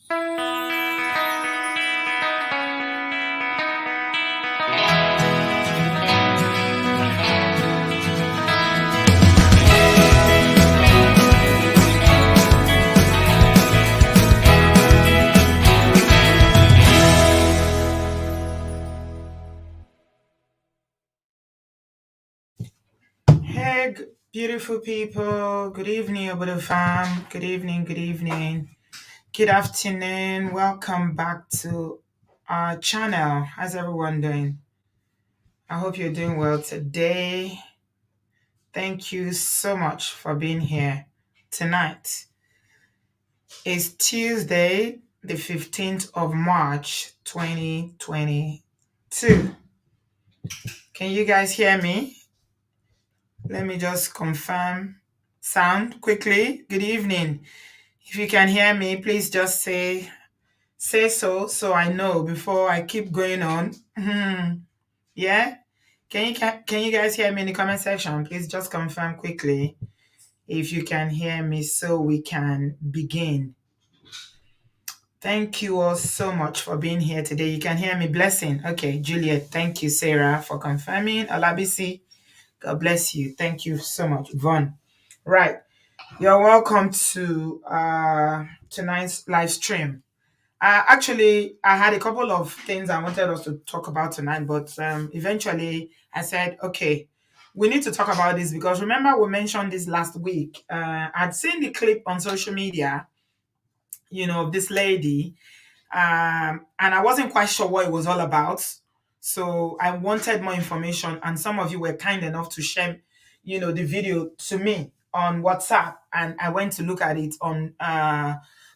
Hey, beautiful people. Good evening, Obodo fam. Good evening, good evening. Good afternoon. Welcome back to our channel. How's everyone doing? I hope you're doing well today. Thank you so much for being here tonight. It's Tuesday, the 15th of March, 2022. Can you guys hear me? Let me just confirm sound quickly. Good evening. If you can hear me, please just say so I know before I keep going on. Yeah? Can you guys hear me in the comment section? Please just confirm quickly if you can hear me so we can begin. Thank you all so much for being here today. You can hear me. Blessing. Okay, Juliet. Thank you, Sarah, for confirming. Alabisi. God bless you. Thank you so much. Vaughn. Right. You're welcome to tonight's live stream. Actually, I had a couple of things I wanted us to talk about tonight, but eventually I said, okay, we need to talk about this because remember we mentioned this last week. I'd seen the clip on social media, of this lady, and I wasn't quite sure what it was all about. So I wanted more information, and some of you were kind enough to share, the video to me on WhatsApp, and I went to look at it on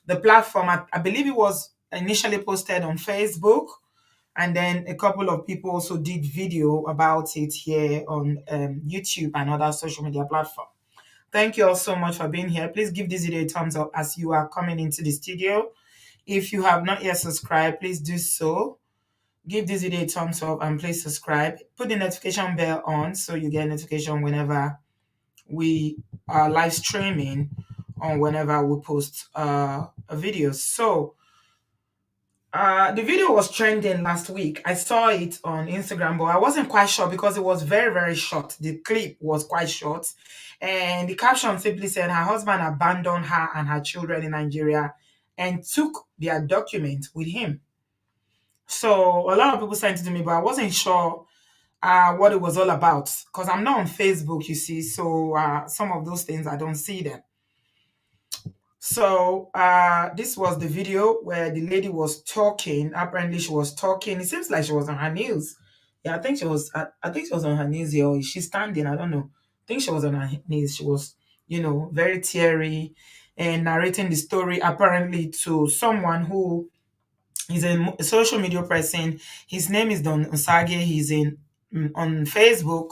the platform. I believe it was initially posted on Facebook, and then a couple of people also did video about it here on YouTube and other social media platforms. Thank you all so much for being here. Please give this video a thumbs up as you are coming into the studio. If you have not yet subscribed, please do so. Give this video a thumbs up and please subscribe. Put the notification bell on so you get notification whenever we are live streaming or whenever we post a video. So the video was trending last week. I saw it on Instagram, but I wasn't quite sure because it was very, very short. The clip was quite short. And the caption simply said her husband abandoned her and her children in Nigeria and took their document with him. So a lot of people sent it to me, but I wasn't sure what it was all about because I'm not on Facebook, you see. So some of those things, I don't see them. So this was the video where the lady was talking. Apparently, she was talking. It seems like she was on her knees. Yeah, I think she was. I think she was on her knees here, or is she standing? I don't know. I think she was on her knees. She was, very teary and narrating the story apparently to someone who is a social media person. His name is Don Usage. He's on Facebook,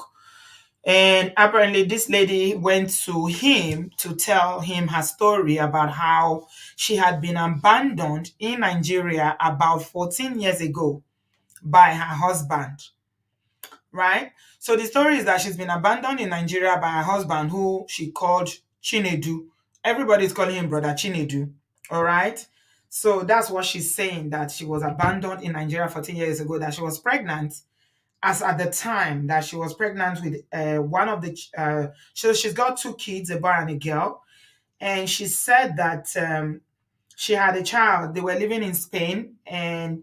and apparently, this lady went to him to tell him her story about how she had been abandoned in Nigeria about 14 years ago by her husband, right? So the story is that she's been abandoned in Nigeria by her husband, who she called Chinedu. Everybody's calling him Brother Chinedu, all right? So that's what she's saying, that she was abandoned in Nigeria 14 years ago, that she was pregnant as at the time that she was pregnant with one of the so she's got two kids, a boy and a girl, and she said that she had a child. They were living in Spain, and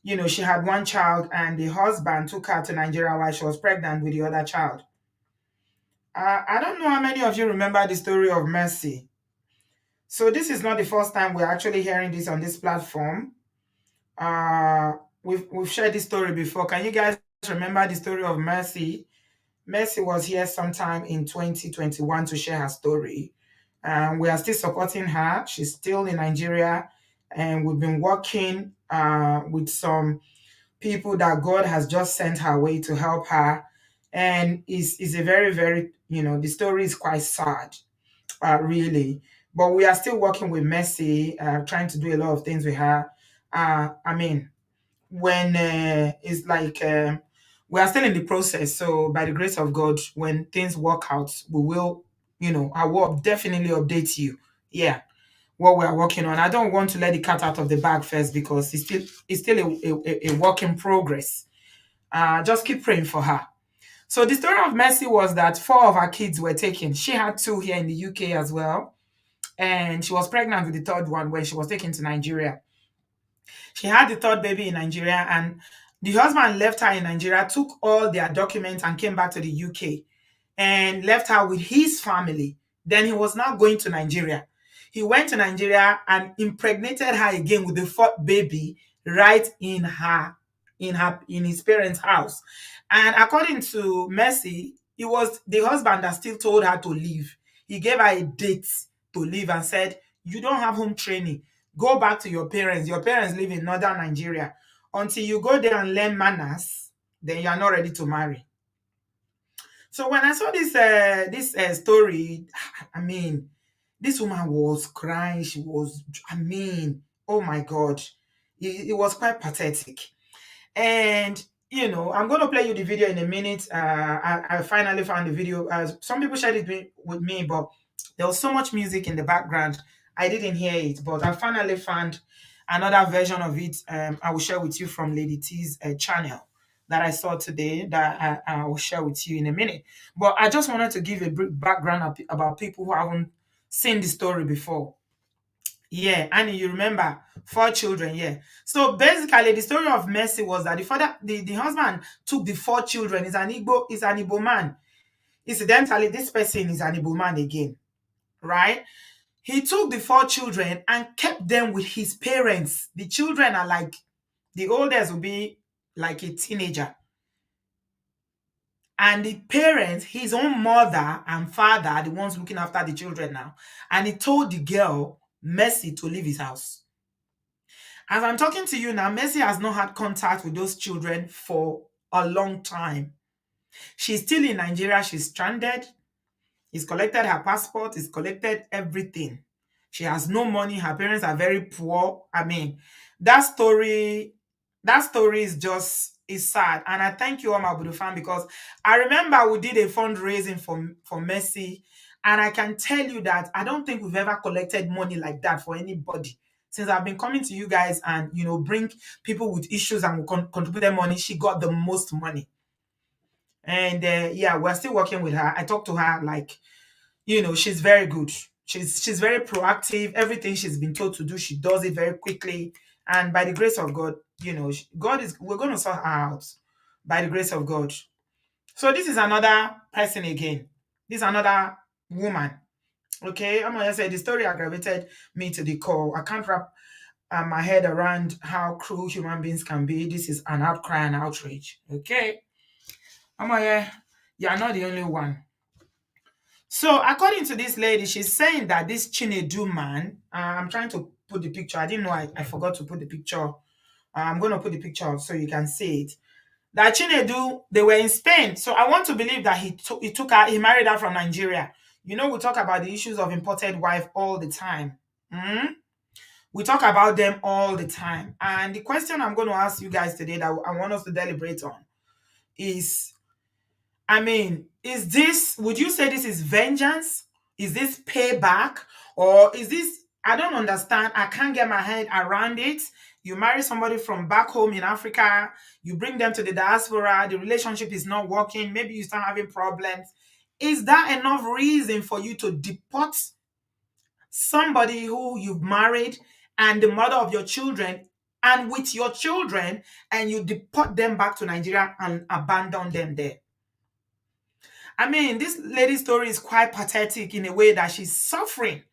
she had one child, and the husband took her to Nigeria while she was pregnant with the other child. I don't know how many of you remember the story of Mercy. So this is not the first time we're actually hearing this on this platform. We've shared this story before. Can you guys remember the story of Mercy? Mercy was here sometime in 2021 to share her story. We are still supporting her. She's still in Nigeria, and we've been working with some people that God has just sent her way to help her. And is a very, very, the story is quite sad, really. But we are still working with Mercy, trying to do a lot of things with her. I mean, when it's like we are still in the process. So by the grace of God, when things work out, we will, I will definitely update you. Yeah, what we are working on. I don't want to let the cat out of the bag first because it's still a work in progress. Just keep praying for her. So the story of Mercy was that four of her kids were taken. She had two here in the UK as well, and she was pregnant with the third one when she was taken to Nigeria. She had the third baby in Nigeria, and the husband left her in Nigeria, took all their documents, and came back to the UK and left her with his family. Then he was now going to Nigeria. He went to Nigeria and impregnated her again with the fourth baby right in his parents' house. And according to Mercy, it was the husband that still told her to leave. He gave her a date to leave and said, "You don't have home training. Go back to your parents. Your parents live in northern Nigeria. Until you go there and learn manners, then you are not ready to marry." So when I saw this story, I mean, this woman was crying. She was, I mean, oh my God, it was quite pathetic. And I'm going to play you the video in a minute. I finally found the video. Some people shared it with me, but there was so much music in the background. I didn't hear it, but I finally found another version of it. I will share with you from Lady T's channel that I saw today that I will share with you in a minute. But I just wanted to give a brief background about people who haven't seen the story before. Yeah, Annie, you remember four children, yeah. So basically, the story of Mercy was that the husband took the four children. Is an Igbo man. Incidentally, this person is an Igbo man again, right? He took the four children and kept them with his parents. The children are like, the oldest will be like a teenager. And the parents, his own mother and father, are the ones looking after the children now. And he told the girl, Mercy, to leave his house. As I'm talking to you now, Mercy has not had contact with those children for a long time. She's still in Nigeria. She's stranded. He's collected her passport. He's collected everything. She has no money. Her parents are very poor. I mean, that story, that story is sad. And I thank you, Omabudu fan, because I remember we did a fundraising for Mercy. And I can tell you that I don't think we've ever collected money like that for anybody. Since I've been coming to you guys and bring people with issues and contribute their money, she got the most money. And yeah, we're still working with her. I talked to her like, she's very good. She's very proactive. Everything she's been told to do, she does it very quickly. And by the grace of God, we're going to sort her out by the grace of God. So this is another person again. This is another woman. Okay, I'm gonna say the story aggravated me to the core. I can't wrap my head around how cruel human beings can be. This is an outcry and outrage. Okay, Amoye, you're not the only one. So according to this lady, she's saying that this Chinedu man, I'm trying to put the picture. I didn't know I forgot to put the picture. I'm going to put the picture up so you can see it. That Chinedu, they were in Spain. So I want to believe that he married her from Nigeria. We talk about the issues of imported wife all the time. Hmm? We talk about them all the time. And the question I'm going to ask you guys today that I want us to deliberate on is, I mean, would you say this is vengeance? Is this payback? Or is this, I don't understand. I can't get my head around it. You marry somebody from back home in Africa, you bring them to the diaspora, the relationship is not working, maybe you start having problems. Is that enough reason for you to deport somebody who you've married and the mother of your children and with your children, and you deport them back to Nigeria and abandon them there? I mean, this lady's story is quite pathetic in a way that she's suffering.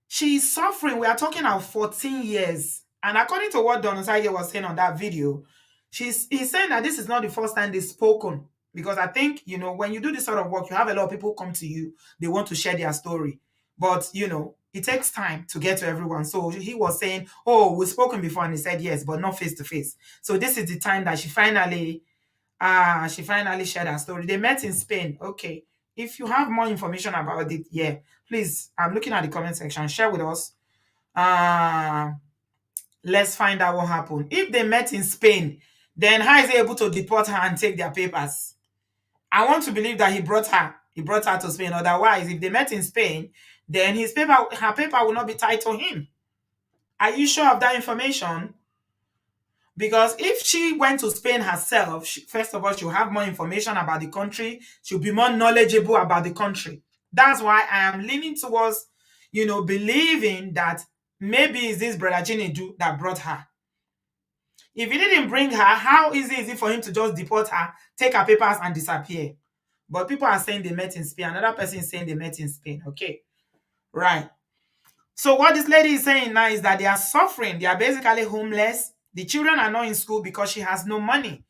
She's suffering. We are talking about 14 years. And according to what Don Osage was saying on that video, he's saying that this is not the first time they've spoken. Because I think, when you do this sort of work, you have a lot of people come to you. They want to share their story. But, it takes time to get to everyone. So he was saying, oh, we've spoken before. And he said, yes, but not face to face. So this is the time that she finally shared her story. They met in Spain. Okay. If you have more information about it, yeah, please, I'm looking at the comment section. Share with us. Let's find out what happened. If they met in Spain, then how is he able to deport her and take their papers? I want to believe that he brought her to Spain. Otherwise, if they met in Spain, then her paper will not be tied to him. Are you sure of that information? Because if she went to Spain herself, first of all, she'll have more information about the country. She'll be more knowledgeable about the country. That's why I am leaning towards, believing that maybe it's this brother Chinedu that brought her. If he didn't bring her, how easy is it for him to just deport her, take her papers, and disappear? But people are saying they met in Spain. Another person is saying they met in Spain. Okay, right. So what this lady is saying now is that they are suffering. They are basically homeless. The children are not in school because she has no money.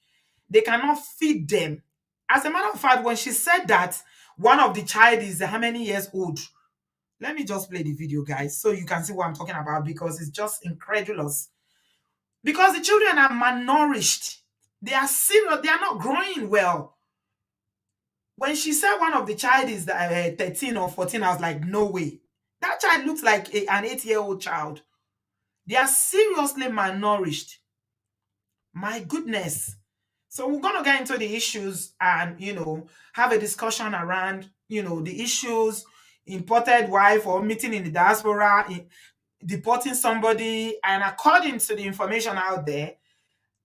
They cannot feed them. As a matter of fact, when she said that, one of the child is how many years old? Let me just play the video, guys, so you can see what I'm talking about, because it's just incredulous. Because the children are malnourished. They are serious. They are not growing well. When she said one of the child is 13 or 14, I was like, no way. That child looks like an 8-year-old child. They are seriously malnourished. My goodness. So we're going to get into the issues and, have a discussion around, the issues, imported wife or meeting in the diaspora, deporting somebody. And according to the information out there,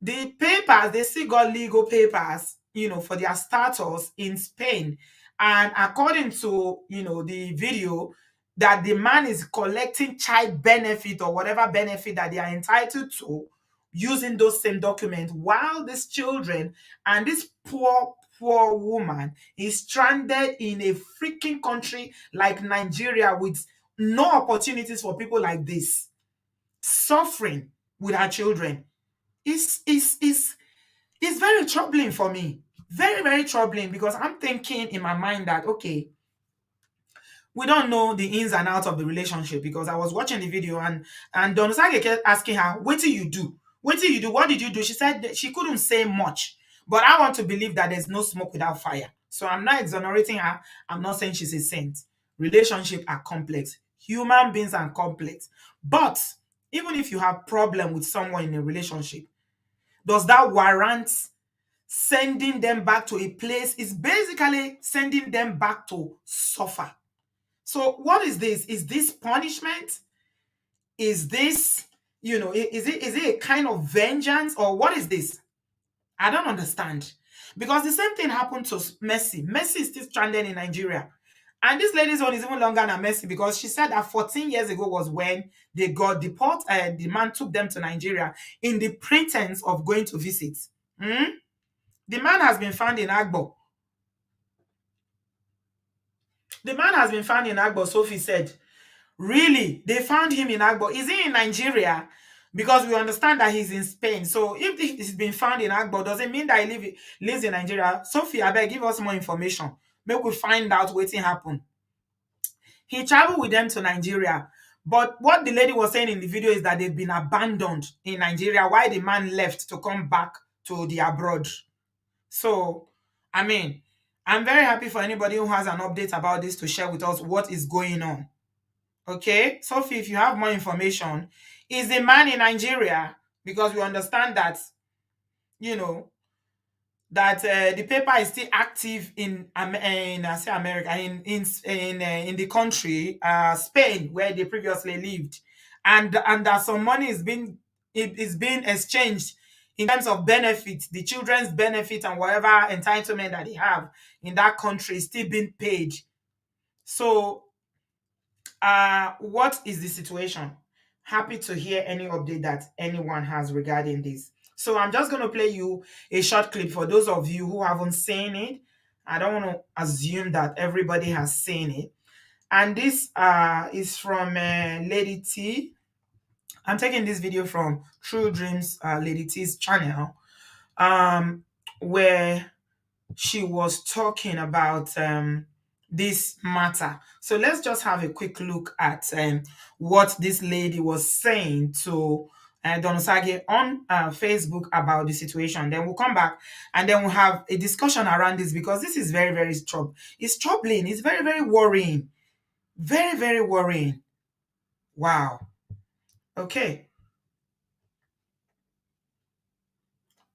the papers, they still got legal papers, for their status in Spain. And according to, the video, that the man is collecting child benefit or whatever benefit that they are entitled to using those same documents, while these children and this poor woman is stranded in a freaking country like Nigeria with no opportunities for people like this, suffering with her children. It's very troubling for me. Very, very troubling, because I'm thinking in my mind that, okay, we don't know the ins and outs of the relationship, because I was watching the video and Don Sage kept asking her, what did you do? What did you do? What did you do? She said that she couldn't say much. But I want to believe that there's no smoke without fire. So I'm not exonerating her. I'm not saying she's a saint. Relationships are complex. Human beings are complex. But even if you have problem with someone in a relationship, does that warrant sending them back to a place? Is basically sending them back to suffer. So what is this? Is this punishment? Is this, is it a kind of vengeance, or what is this? I don't understand. Because the same thing happened to Messi. Messi is still stranded in Nigeria. And this lady's one is even longer than Messi, because she said that 14 years ago was when they got deported. The man took them to Nigeria in the pretense of going to visit. Hmm? The man has been found in Agbo. The man has been found in Agbo, Sophie said. Really? They found him in Agbo. Is he in Nigeria? Because we understand that he's in Spain. So if he's been found in Agbo, does it mean that lives in Nigeria? Sophie, I beg, give us more information. Make we find out what happened. He traveled with them to Nigeria. But what the lady was saying in the video is that they've been abandoned in Nigeria while the man left to come back to the abroad. So, I mean, I'm very happy for anybody who has an update about this to share with us what is going on. Okay, Sophie, if you have more information, is the man in Nigeria? Because we understand that, you know, that the paper is still active in I say America, in the country, Spain, where they previously lived, and that some money is being exchanged in terms of benefits, the children's benefit and whatever entitlement that they have in that country is still being paid. So what is the situation? Happy to hear any update that anyone has regarding this. So I'm just going to play you a short clip for those of you who haven't seen it. I don't want to assume that everybody has seen it. And this is from Lady T. I'm taking this video from True Dreams Lady T's channel, where she was talking about this matter. So let's just have a quick look at what this lady was saying to Don Osage on Facebook about the situation. Then we'll come back and then we'll have a discussion around this, because this is very, very it's troubling. It's very, very worrying. Very, very worrying. Wow. Okay.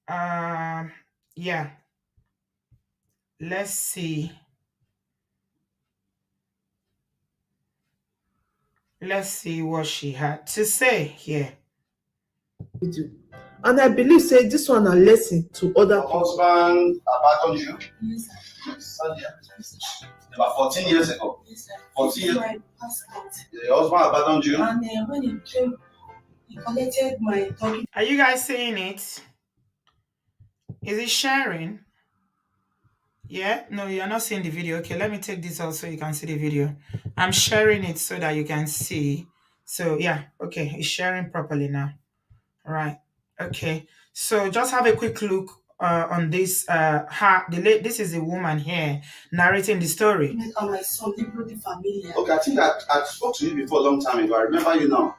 Yeah. Let's see. Let's see what she had to say here. Video. And I believe say this one a lesson to other Your husband abandoned you? Yes, sir. About 14 years ago. Yes, sir. 14 years. My passport. Your husband abandoned you? And when he came, he collected my document. Are you guys seeing it? Is it sharing? Yeah? No, you're not seeing the video. Okay, let me take this out so you can see the video. I'm sharing it so that you can see. So yeah, okay, it's sharing properly now. All right. Okay. So just have a quick look on this. This is a woman here narrating the story. My son, okay, I think I spoke to you before a long time ago. I remember you now.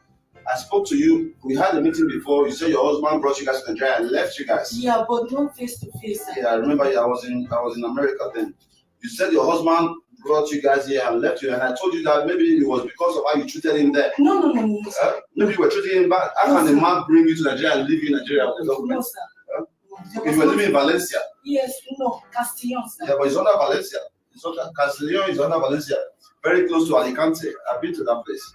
I spoke to you. We had a meeting before. You said your husband brought you guys to Nigeria and left you guys. Yeah, but not face to face. Yeah, I remember you. I was in America then. You said your husband brought you guys here and left you, and I told you that maybe it was because of how you treated him there. No. Maybe you were treating him bad. How can a man bring you to Nigeria and leave you in Nigeria with the government? No, sir. Okay, you were living in Valencia. Yes, no, Castellon, sir. Yeah, but it's under Valencia. Castellon is under Valencia, very close to Alicante. I've been to that place.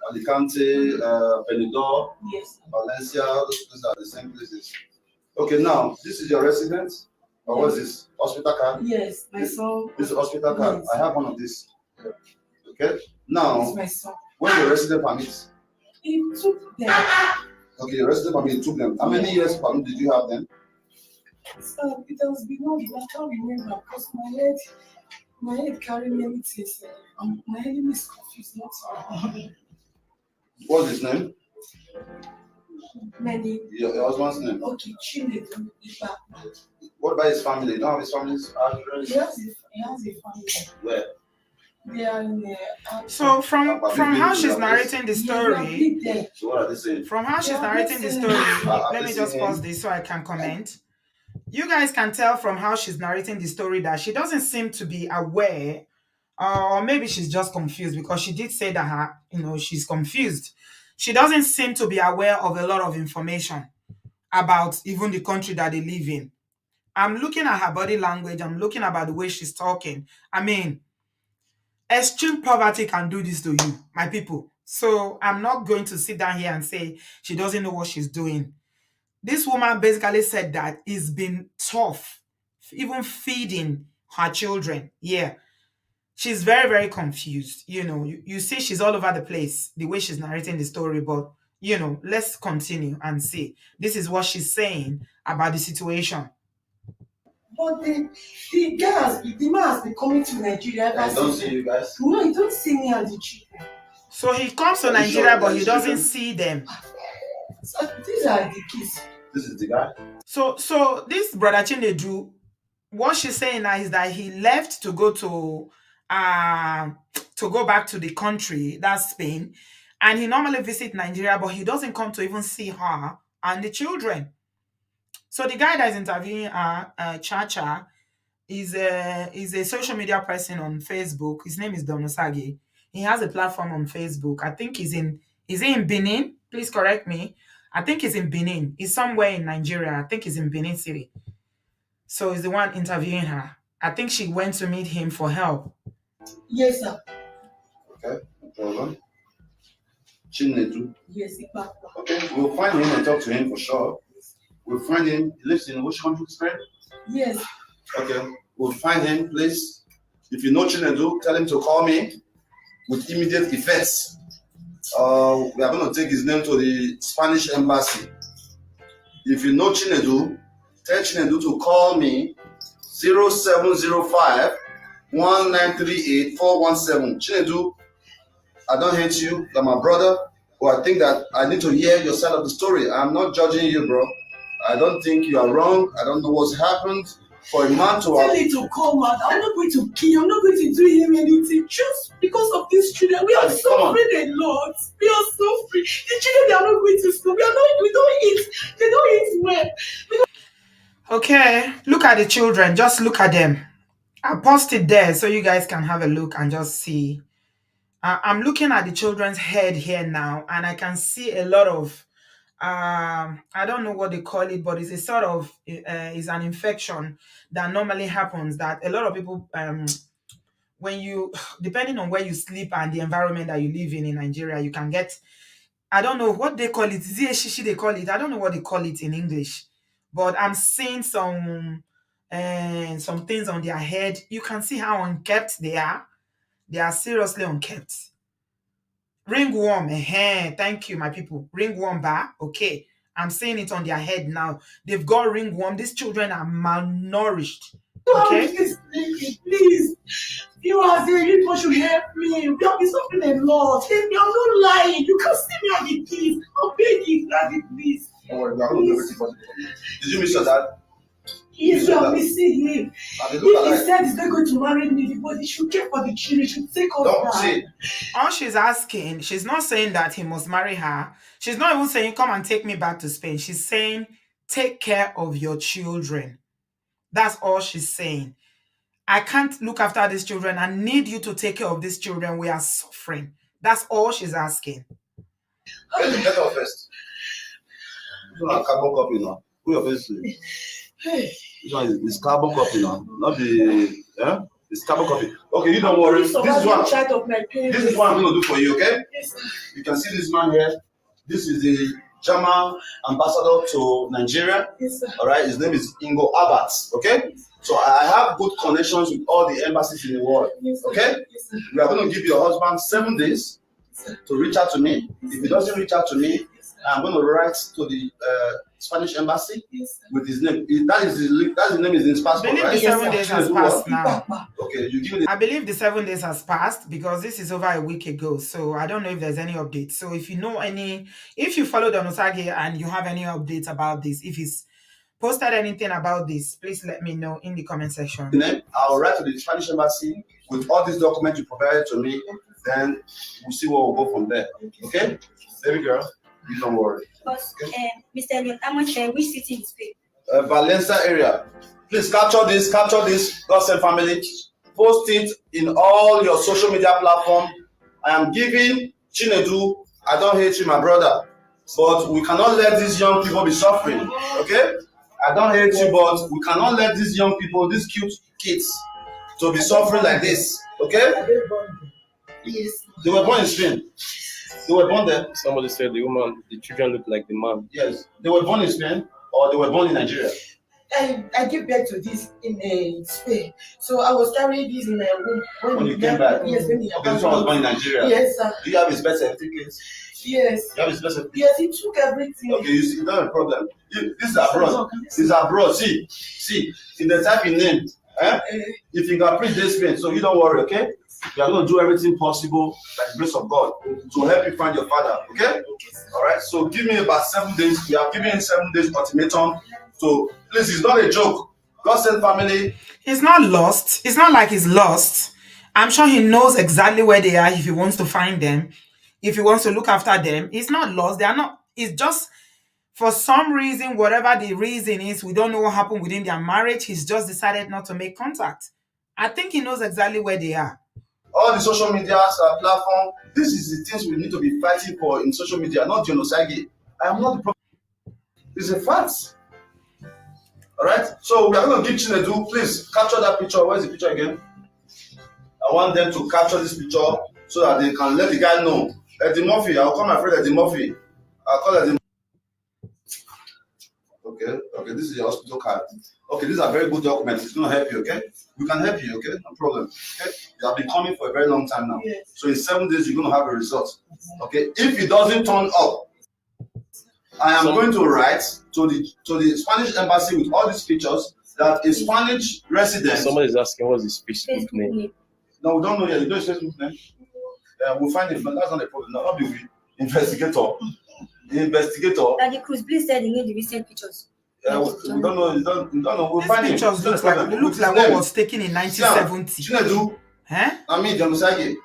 Alicante, Benidorm, yes, Valencia, those places are the same places. Okay, now, this is your residence? Or what is this? Hospital card? Yes, my son. This is hospital card. Yes. I have one of these. Okay, now, this is my son. When your resident permits? He took them. Okay, your resident permit, he took them. How many years permit did you have then? It has been long, I can't remember because my head carry many things. My head is confused, not so. What's his name? Many. Your husband's name? Okay, Chinedu. What about his family? You don't have his family's address? He has a family. Where? They are in so from how she's narrating the story, so what are they saying? From how she's narrating the story, let me just pause this so I can comment. You guys can tell from how she's narrating the story that she doesn't seem to be aware, or maybe she's just confused because she did say that she's confused. She doesn't seem to be aware of a lot of information about even the country that they live in. I'm looking at her body language. I'm looking about the way she's talking. I mean, extreme poverty can do this to you, my people. So I'm not going to sit down here and say she doesn't know what she's doing. This woman basically said that it's been tough, even feeding her children. Yeah. She's very, very confused. You see she's all over the place, the way she's narrating the story. But, let's continue and see. This is what she's saying about the situation. But the man has been coming to Nigeria. I don't see you guys. No, he don't see me and the children. So he comes to Nigeria, but he doesn't see them. So these are the kids. This is the guy. So this brother Chinedu, what she's saying now is that he left to go back to the country, that's Spain, and he normally visit Nigeria, but he doesn't come to even see her and the children. So the guy that is interviewing her, Chacha, is a social media person on Facebook. His name is Donosage. He has a platform on Facebook. I think is he in Benin? Please correct me. I think he's in Benin. He's somewhere in Nigeria. I think he's in Benin City. So he's the one interviewing her. I think she went to meet him for help. Yes, sir. Okay, no problem. Chinedu. Yes, okay, we'll find him and talk to him for sure. We'll find him. He lives in which country, Spain? Yes. Okay, we'll find him, please. If you know Chinedu, tell him to call me with immediate effects. We are going to take his name to the Spanish embassy. If you know Chinedu, tell Chinedu to call me 0705 1938 417. Chinedu, I don't hate you, you're my brother, but I think that I need to hear your side of the story. I'm not judging you, bro. I don't think you are wrong. I don't know what's happened. For a man to tell me to come out, I'm not going to kill you, I'm not going to do him anything. Just because of these children, we are suffering a lot. We are suffering. The children, they are not going to school. We don't eat. They don't eat well. Okay, look at the children. Just look at them. I'll post it there so you guys can have a look and just see. I'm looking at the children's head here now, and I can see a lot of I don't know what they call it, but it's a sort of is an infection that normally happens, that a lot of people when you, depending on where you sleep and the environment that you live in Nigeria, you can get, I don't know what they call it. Is it a shishi they call it? I don't know what they call it in English. But I'm seeing some things on their head. You can see how unkept they are. They are seriously unkept. Ringworm, thank you, my people. Ringworm bar, okay. I'm seeing it on their head now. They've got ringworm. These children are malnourished. Okay. Please. You as a people should help me. We have been suffering a lot. Help me. I'm not lying. You can see me on the please. I'm begging, Daddy, please. Don't worry, we are going to do everything possible. Did you miss your dad? Yes, I'm missing him. If he said he's not going to marry me, but he should care for the children. He should take us Don't say. All she's asking, she's not saying that he must marry her. She's not even saying, come and take me back to Spain. She's saying, take care of your children. That's all she's saying. I can't look after these children. I need you to take care of these children. We are suffering. That's all she's asking. Get the letter first. This one is carbon copy now. Who your face is? This one is carbon copy now. Not the it's carbon copy. Okay, you don't worry. This is what I'm going to do for you, okay? Yes, you can see this man here. This is the German ambassador to Nigeria. Yes, all right, his name is Ingo Abbott. Okay, so I have good connections with all the embassies in the world. Yes, okay, yes, we are going to give your husband 7 days to reach out to me. If he doesn't reach out to me, I'm going to write to the Spanish embassy with his name. That's his name is in his passport, I believe right? the 7 days has passed now. Okay, you give me I believe the 7 days has passed because this is over a week ago. So I don't know if there's any update. So if you know if you follow Donosage and you have any updates about this, if he's posted anything about this, please let me know in the comment section. Then I'll write to the Spanish embassy with all these documents you provided to me. Then we'll see where we'll go from there. Okay? Baby girl, you don't worry. But, Mr. Elliot, how much which city is Spain? Valencia area. Please capture this, Godsend family. Post it in all your social media platforms. I am giving Chinedu, I don't hate you, my brother, but we cannot let these young people be suffering. Okay? I don't hate you, but we cannot let these young people, these cute kids, to be suffering like this. Okay? yes. They were born in Spain. They were born there. Somebody said the children look like the man. Yes. They were born in Spain or they were born in Nigeria. I gave birth to this in Spain. So I was carrying this in my womb When you came back? Yes, when he Okay, this one was born in Nigeria. Yes, sir. Do you have his birth certificate? Yes. You have his birth certificate? Yes, he took everything. Okay, you see, not a problem. This is abroad. This is abroad. See, in the type in name, if you can print this Spain, so you don't worry, okay? We are going to do everything possible by the grace of God to help you find your father, okay? All right, so give me about 7 days. We are giving him 7 days ultimatum. So please, it's not a joke. Godsend family. He's not lost. It's not like he's lost. I'm sure he knows exactly where they are if he wants to find them. If he wants to look after them, he's not lost. They are not. It's just for some reason, whatever the reason is, we don't know what happened within their marriage. He's just decided not to make contact. I think he knows exactly where they are. All the social media platform, this is the things we need to be fighting for in social media, not genocide. I am not the problem. It's a fact. All right? So we are going to give Chinedu, please capture that picture. Where's the picture again? I want them to capture this picture so that they can let the guy know. Eddie Murphy, I'll call my friend Eddie Murphy. I'll call Eddie. Okay, this is your hospital card. Okay, these are very good documents. It's going to help you, okay? We can help you, okay? No problem. Okay? You have been coming for a very long time now. Yes. So in 7 days, you're going to have a result. Okay? If it doesn't turn up, I am going to write to the Spanish embassy with all these pictures that a Spanish resident. Somebody is asking what's his Facebook name. No, we don't know yet. You know his Facebook name? We'll find it. That's not a problem. No, not be we. Investigator. The investigator. Daddy Cruz, please tell the the recent pictures. We don't know. You don't know. We'll These find pictures it. looks like what was taken in 1970. Chinedu. Huh? I mean, genocide.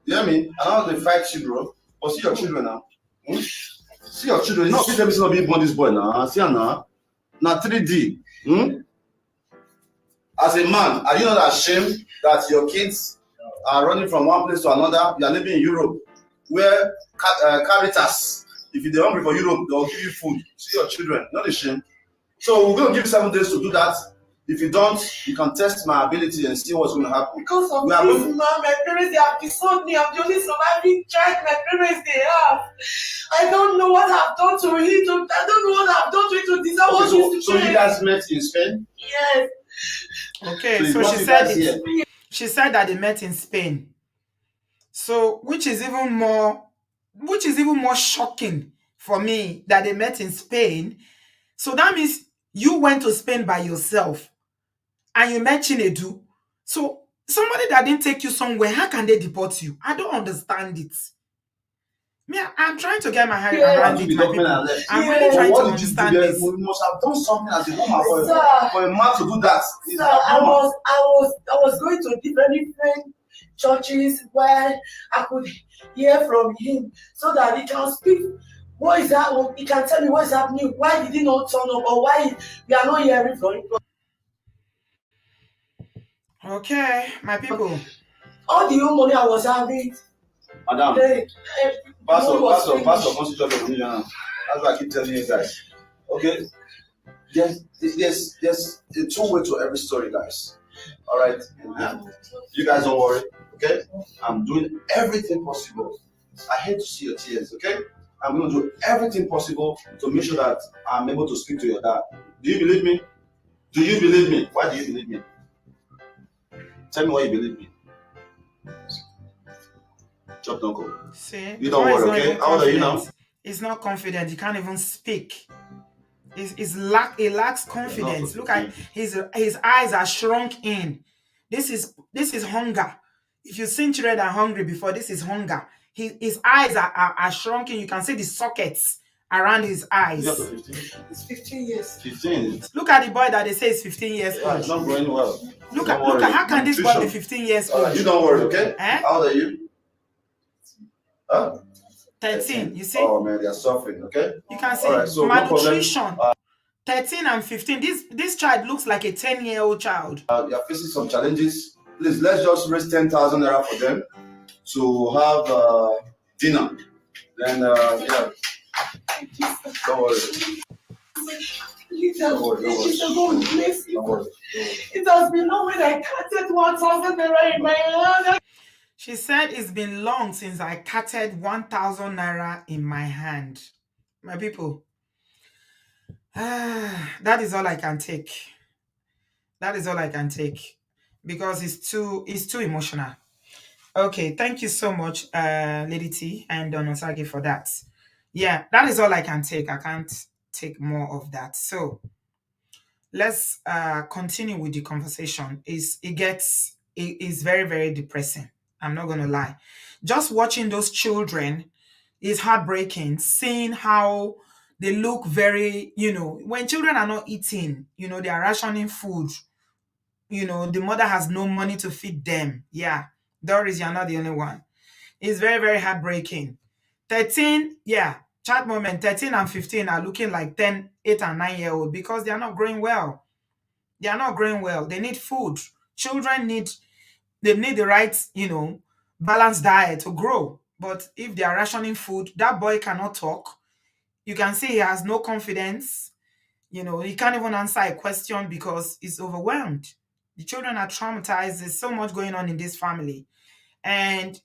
You hear me? I don't want to fight you, bro. But see your children now. See your children. You know, see them is not being born this boy now. See now. Now 3D. As a man, are you not ashamed that your kids are running from one place to another? You are living in Europe, where Caritas, if you're hungry for Europe, they'll give you food. See your children, not ashamed. So we're going to give 7 days to do that. If you don't, you can test my ability and see what's going to happen. Because of this, my parents, they have disowned me. I'm the only surviving child my parents they have. I don't know what I've done to him. I don't know what I've done to him to deserve what he's so you guys met in Spain? Yes. Okay, so she said that they met in Spain. So which is even more shocking for me, that they met in Spain. So that means you went to Spain by yourself and you met Chinedu. So somebody that didn't take you somewhere, how can they deport you? I don't understand it. Me, I'm trying to get my head around it, my people. I'm really trying to understand this. You must have done something as a woman for a man to do that. Sir, I was going to different churches where I could hear from him so that he can speak. What is that? He can tell me what's happening. Why did he not turn up, or why we are not hearing from him? Okay, my people. All the old money I was having. Madam, Pastor, that's what I keep telling you guys. Okay, there's a two-way to every story, guys. All right, you guys don't worry. Okay, I'm doing everything possible. I hate to see your tears. Okay, I'm going to do everything possible to make sure that I'm able to speak to your dad. Do you believe me? Do you believe me? Why do you believe me? Tell me why you believe me. Chop don't go. See, you don't worry, okay? How old are you now? He's not confident. He can't even speak. He lacks confidence. Look at his eyes are shrunk in. This is hunger. If you've seen children that are hungry before, this is hunger. His eyes are shrunken. You can see the sockets around his eyes. It's 15 years. 15. Look at the boy that they say is 15 years old. It's not growing well. Look at how can this boy be 15 years old? You don't worry, okay? How old are you? 13. You see? Oh man, they are suffering, okay? You can see so malnutrition. 13 and 15. This child looks like a 10-year-old child. You are facing some challenges. Please, let's just raise 10,000 naira for them to have dinner. Then, yeah. Don't worry. It has been long when I counted 1,000 naira in my hand. She said it's been long since I counted 1,000 naira in my hand. My people, that is all I can take. That is all I can take because it's too emotional. Okay, thank you so much, Lady T and Don Osage, for that. Yeah, that is all I can take. I can't take more of that. So let's continue with the conversation. It is very, very depressing. I'm not gonna lie. Just watching those children is heartbreaking. Seeing how they look very, when children are not eating, they are rationing food. The mother has no money to feed them. Yeah, Doris, you're not the only one. It's very, very heartbreaking. 13, yeah, chat moment, 13 and 15 are looking like 10, 8 and 9-year-old because they are not growing well. They are not growing well. They need food. Children need the right, balanced diet to grow. But if they are rationing food, that boy cannot talk. You can see he has no confidence. He can't even answer a question because he's overwhelmed. The children are traumatized. There's so much going on in this family. And,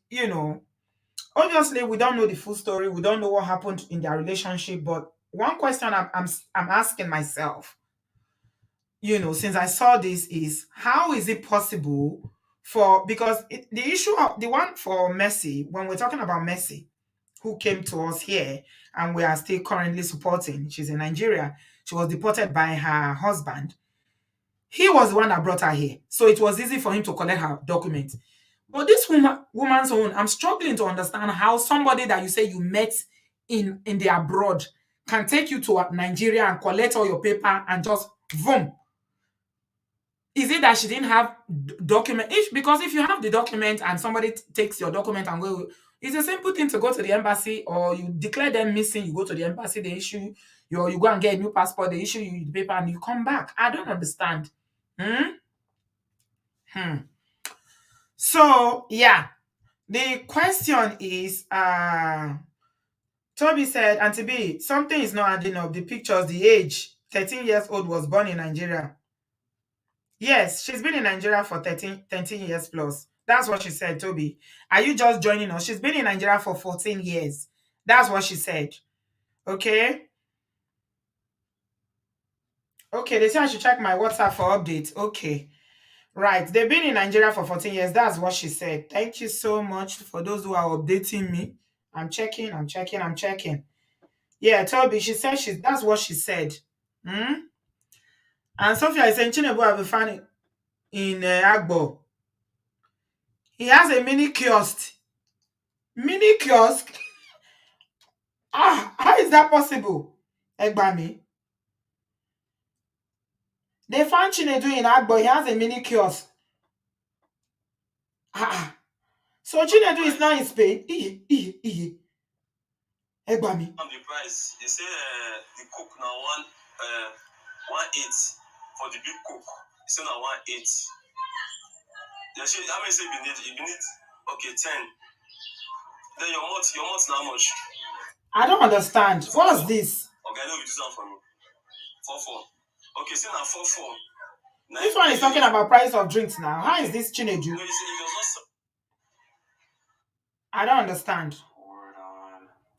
obviously, we don't know the full story. We don't know what happened in their relationship. But one question I'm asking myself, since I saw this is, how is it possible because the issue of the one for Mercy, when we're talking about Mercy, who came to us here and we are still currently supporting, she's in Nigeria. She was deported by her husband. He was the one that brought her here. So it was easy for him to collect her documents. But this woman's own, I'm struggling to understand how somebody that you say you met in the abroad can take you to Nigeria and collect all your paper and just boom. Is it that she didn't have document? Because if you have the document and somebody takes your document and go, it's a simple thing to go to the embassy, or you declare them missing, you go to the embassy, they issue you, or you go and get a new passport, they issue you the paper and you come back. I don't understand. So yeah, the question is, Toby said, Auntie B, something is not adding up. The pictures, the age, 13 years old, was born in Nigeria. Yes, she's been in Nigeria for 13 years plus. That's what she said, Toby. Are you just joining us? She's been in Nigeria for 14 years. That's what she said. Okay. Okay, they say I should check my WhatsApp for updates. Okay. Right. They've been in Nigeria for 14 years. That's what she said. Thank you so much for those who are updating me. I'm checking. Yeah, Toby, she said that's what she said. Hmm? And Sophia is saying Chinebu have been found in Agbo. He has a mini kiosk. Mini kiosk? Ah, how is that possible? Egbami. They found Chinedu in Agbo. He has a mini kiosk. Ah. So Chinedu is not in Spain. Egbami. On the price, they say the cook now one eight for the big cook. They say now 1.8. They say how many say you need? You need okay 10. Then your mouth now how much? I don't understand. What's this? Okay, I know you do that for me. 4.4. Okay, say now 4.4. This one is talking about price of drinks now. How is this Chinedu? No, you say it does not. I don't understand.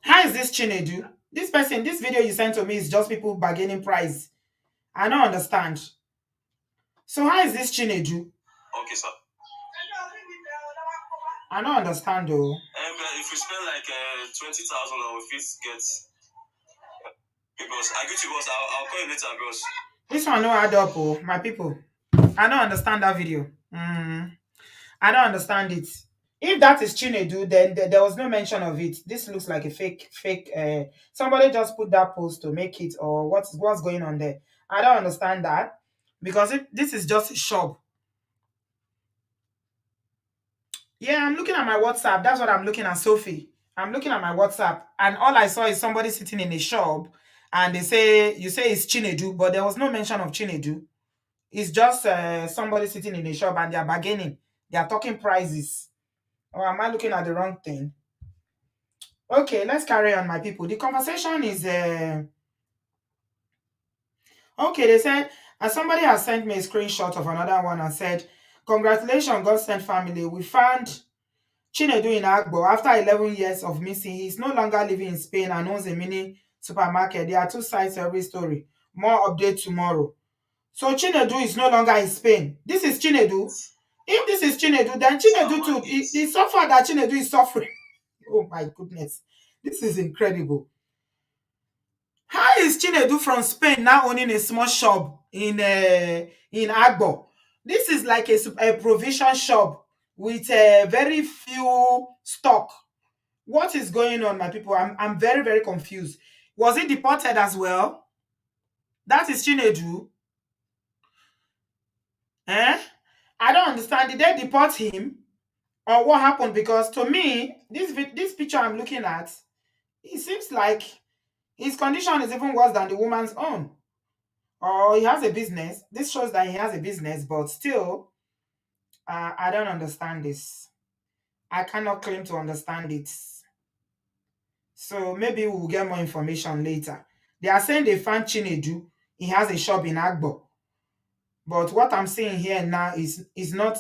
How is this Chinedu? This person, this video you sent to me is just people bargaining price. I don't understand. So how is this Chinedu? Okay, sir. I don't understand though. If we spend like 20,000, I will get. Because I get you, boss. I'll call you later, boss. This one no add up, oh, my people. I don't understand that video. I don't understand it. If that is Chinedu, then there was no mention of it. This looks like a fake. Somebody just put that post to make it, or what's going on there. I don't understand that because this is just a shop. Yeah, I'm looking at my WhatsApp. That's what I'm looking at, Sophie. I'm looking at my WhatsApp, and all I saw is somebody sitting in a shop, and you say it's Chinedu, but there was no mention of Chinedu. It's just somebody sitting in a shop, and they are bargaining. They are talking prices. Or am I looking at the wrong thing? Okay, let's carry on, my people. The conversation is okay. They said, and somebody has sent me a screenshot of another one and said, "Congratulations, God sent family. We found Chinedu in Agbo after 11 years of missing. He's no longer living in Spain and owns a mini supermarket. There are two sides to every story. More update tomorrow." So Chinedu is no longer in Spain. This is Chinedu. If this is Chinedu, then Chinedu too. The suffer that Chinedu is suffering. Oh my goodness. This is incredible. How is Chinedu from Spain now owning a small shop in Agbo? This is like a provision shop with very few stock. What is going on, my people? I'm very, very confused. Was he deported as well? That is Chinedu. Eh? I don't understand. Did they deport him? Or what happened? Because to me, this picture I'm looking at, it seems like his condition is even worse than the woman's own. Or he has a business. This shows that he has a business, but still, I don't understand this. I cannot claim to understand it. So maybe we'll get more information later. They are saying they found Chinedu. He has a shop in Agbo. But what I'm seeing here now is not.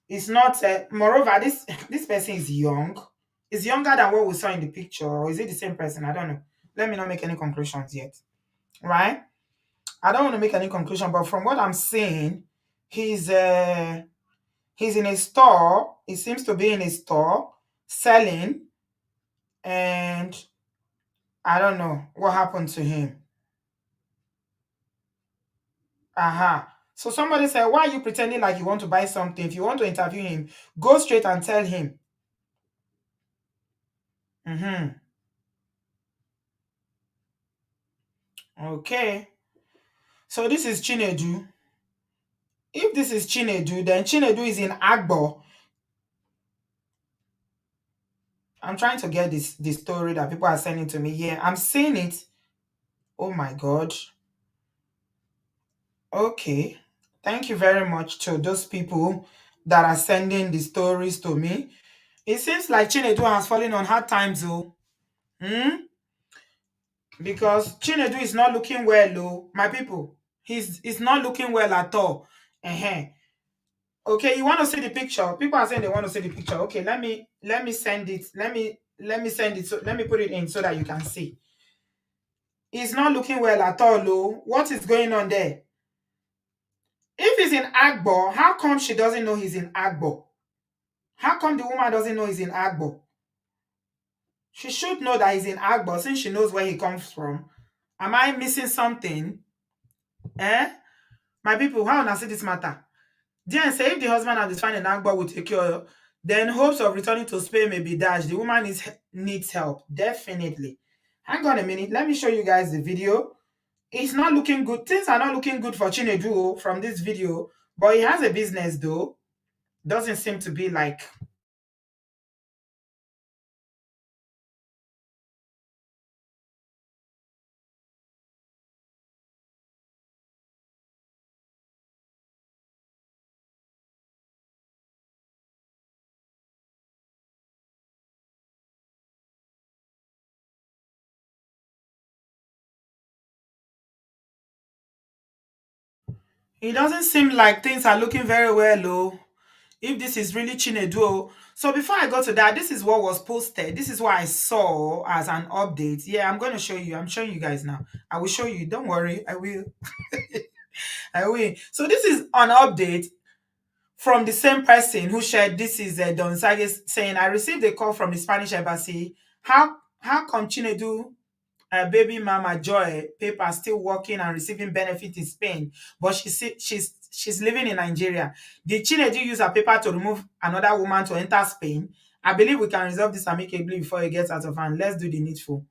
It's not. Moreover, this person is young. Is younger than what we saw in the picture, or is it the same person? I don't know. Let me not make any conclusions yet. Right? I don't want to make any conclusion, but from what I'm seeing, he's in a store. He seems to be in a store selling, and I don't know what happened to him. Aha. So somebody said, why are you pretending like you want to buy something? If you want to interview him, go straight and tell him. Okay. So this is Chinedu. If this is Chinedu, then Chinedu is in Agbo. I'm trying to get this story that people are sending to me here. I'm seeing it. Oh my God. Okay. Thank you very much to those people that are sending the stories to me. It seems like Chinedu has fallen on hard times, though. Because Chinedu is not looking well, though. My people, he's not looking well at all. Uh-huh. Okay, you want to see the picture? People are saying they want to see the picture. Okay, let me send it. Let me send it. So let me put it in so that you can see. It's not looking well at all, though. What is going on there? If he's in Agbo, how come she doesn't know he's in Agbo? How come the woman doesn't know he's in Agbo? She should know that he's in Agbo since she knows where he comes from. Am I missing something? Eh? My people, how do I see this matter? Then say if the husband and is fine in Agbo will take care, then hopes of returning to Spain may be dashed. The woman needs help. Definitely. Hang on a minute. Let me show you guys the video. It's not looking good. Things are not looking good for Chinedu from this video. But he has a business though. Doesn't seem to be like... It doesn't seem like things are looking very well, though. If this is really Chinedu. So before I go to that, this is what was posted. This is what I saw as an update. Yeah, I'm going to show you. I'm showing you guys now. I will show you. Don't worry. I will. I will. So this is an update from the same person who shared. This is Don Sages saying, I received a call from the Spanish embassy. How come Chinedu baby mama Joy paper still working and receiving benefit in Spain, but she's living in Nigeria? Did Chinedu use her paper to remove another woman to enter Spain? I believe we can resolve this amicably before it gets out of hand. Let's do the needful.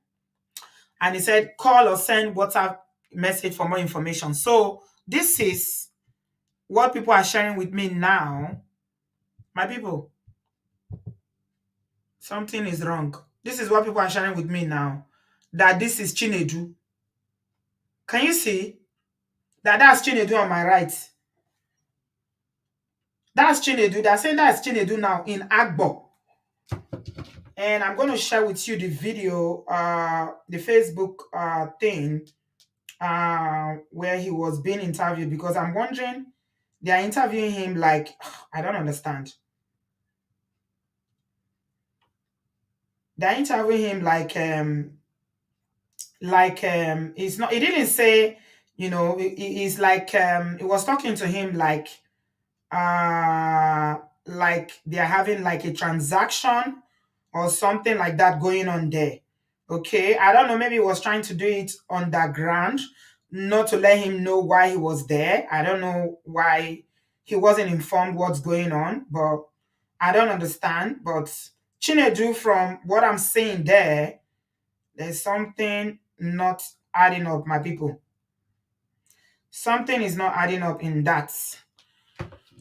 And he said, call or send WhatsApp message for more information. So this is what people are sharing with me now. My people, something is wrong. This is what people are sharing with me now. That this is Chinedu. Can you see? That's Chinedu on my right. That's Chinedu. They're saying that's Chinedu now in Agbo. And I'm going to share with you the video, the Facebook thing, where he was being interviewed, because I'm wondering, they are interviewing him like, I don't understand. They're interviewing him he's not, he didn't say, he's like, he was talking to him like they're having like a transaction or something like that going on there. Okay, I don't know, maybe he was trying to do it underground, not to let him know why he was there. I don't know why he wasn't informed what's going on, but I don't understand. But Chinedu, from what I'm seeing there's something not adding up, my people. Something is not adding up in that.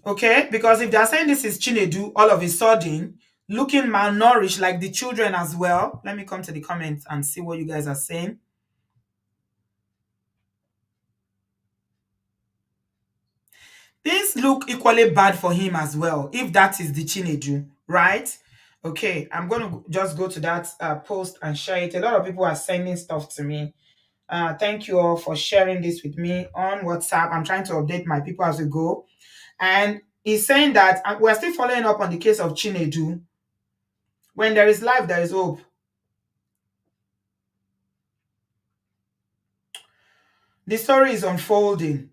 Okay, because if they're saying this is Chinedu all of a sudden, looking malnourished like the children as well. Let me come to the comments and see what you guys are saying. Things look equally bad for him as well, if that is the Chinedu, right? Okay, I'm going to just go to that post and share it. A lot of people are sending stuff to me. Thank you all for sharing this with me on WhatsApp. I'm trying to update my people as we go. And he's saying that we're still following up on the case of Chinedu. When there is life, there is hope. The story is unfolding.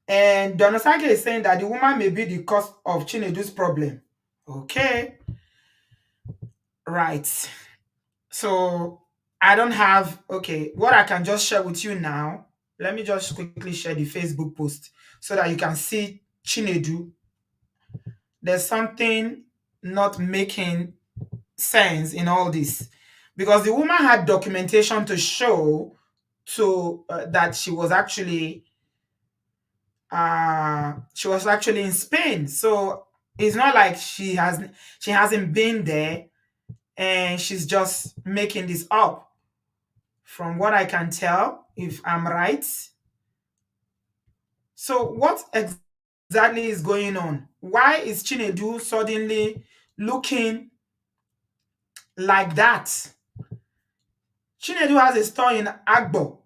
And Donosage is saying that the woman may be the cause of Chinedu's problem. Okay. Right. So I don't have, okay, what I can just share with you now, let me just quickly share the Facebook post so that you can see Chinedu. There's something not making sense in all this, because the woman had documentation to show that she was actually in Spain. So it's not like she hasn't been there and she's just making this up. From what I can tell, if I'm right. So what exactly is going on? Why is Chinedu suddenly looking like that? Chinedu has a store in Agbo.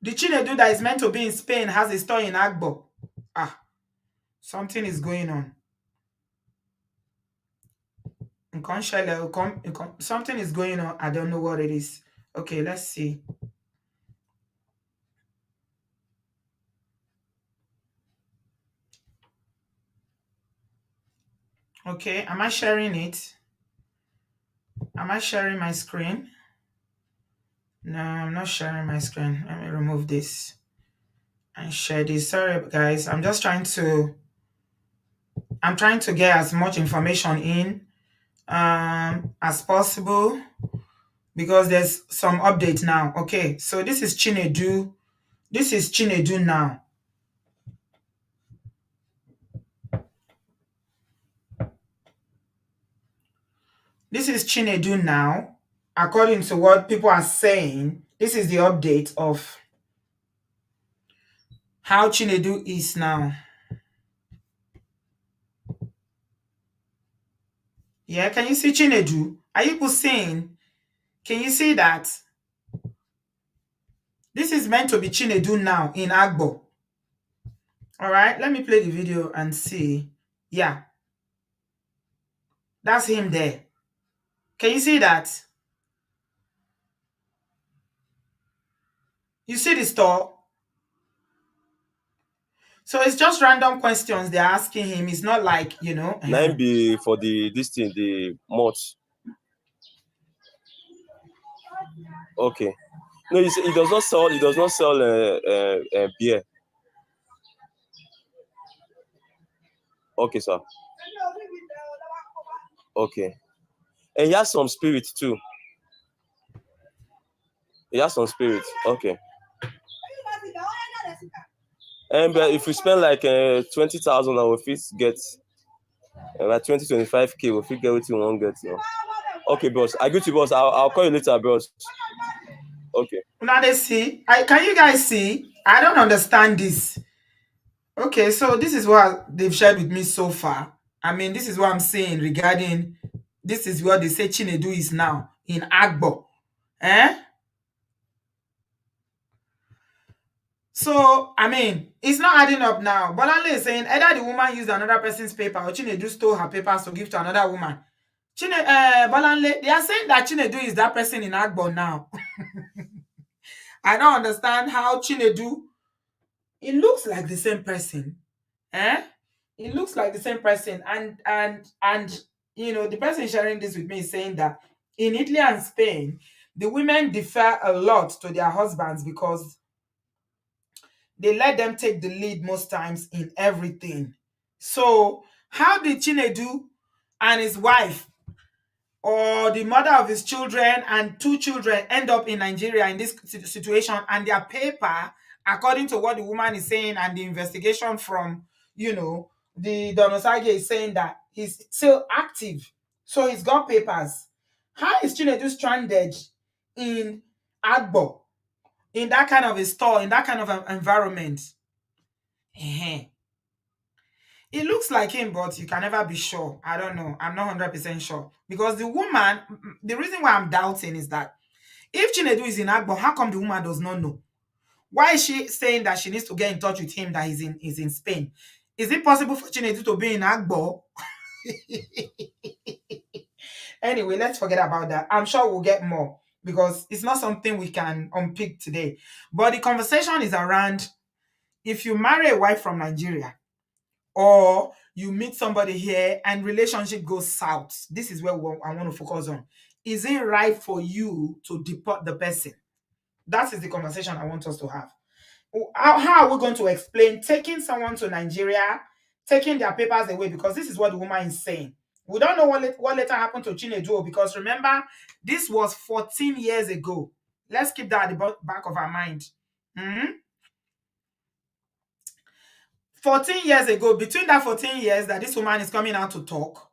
The Chinedu that is meant to be in Spain has a store in Agbo. Ah, Something is going on. Something is going on. I don't know what it is. Okay, let's see. Okay, am I sharing it? Am I sharing my screen? No, I'm not sharing my screen. Let me remove this and share this. Sorry, guys. I'm trying to get as much information in as possible because there's some update now. Okay, so this is Chinedu. This is Chinedu now. This is Chinedu now. According to what people are saying, this is the update of how Chinedu is now. Yeah, can you see Chinedu? Are you people seeing? Can you see that? This is meant to be Chinedu now in Agbo. All right, let me play the video and see. Yeah, that's him there. Can you see that? You see the store? So it's just random questions they're asking him. It's not like, you know. Be for this thing, the mods. Okay. No, he does not sell. He does not sell beer. Okay, sir. Okay. And he has some spirit too. He has some spirit. Okay. And if we spend like 20,000, I will get like 25K. We'll get what you want get now. Okay, boss. I go to boss. I'll call you later, boss. Okay. Now they see. Can you guys see? I don't understand this. Okay, so this is what they've shared with me so far. I mean, this is what I'm saying regarding. This is what they say Chinedu is now in Agbo. So, I mean, it's not adding up now. Bolanle is saying either the woman used another person's paper or Chinedu stole her papers to give to another woman. Bolanle, they are saying that Chinedu is that person in Agbo now. I don't understand how Chinedu, it looks like the same person. It looks like the same person. And you know, the person sharing this with me is saying that in Italy and Spain, the women defer a lot to their husbands because they let them take the lead most times in everything. So, how did Chinedu and his wife or the mother of his children and 2 children end up in Nigeria in this situation, and their paper, according to what the woman is saying and the investigation from, you know, the Donosage is saying that he's still active. So he's got papers. How is Chinedu stranded in Agbo, in that kind of a store, in that kind of an environment? It looks like him, but you can never be sure. I don't know. I'm not 100% sure. Because the woman, the reason why I'm doubting is that if Chinedu is in Agbo, how come the woman does not know? Why is she saying that she needs to get in touch with him, that he's in Spain? Is it possible for Chinedu to be in Agbo? Anyway, let's forget about that. I'm sure we'll get more because it's not something we can unpick today. But the conversation is around if you marry a wife from Nigeria, or you meet somebody here and relationship goes south, this is where I want to focus on. Is it right for you to deport the person? That is the conversation I want us to have. How are we going to explain taking someone to Nigeria, taking their papers away? Because this is what the woman is saying. We don't know what later happened to Chinedu, because remember, this was 14 years ago. Let's keep that at the back of our mind. 14 years ago, between that 14 years that this woman is coming out to talk,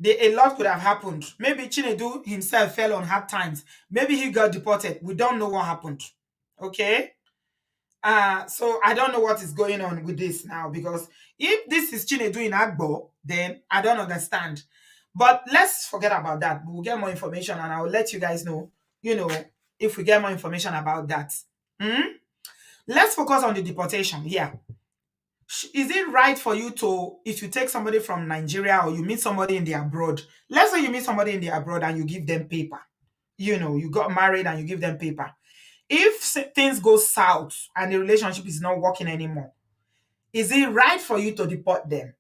a lot could have happened. Maybe Chinedu himself fell on hard times. Maybe he got deported. We don't know what happened. Okay? So I don't know what is going on with this now, because if this is Chinedu in Agbo, then I don't understand. But let's forget about that. We'll get more information and I will let you guys know, if we get more information about that. Let's focus on the deportation here. Is it right for you to, if you take somebody from Nigeria or you meet somebody in the abroad, let's say you meet somebody in the abroad and you give them paper, you got married and you give them paper. If things go south and the relationship is not working anymore, is it right for you to deport them?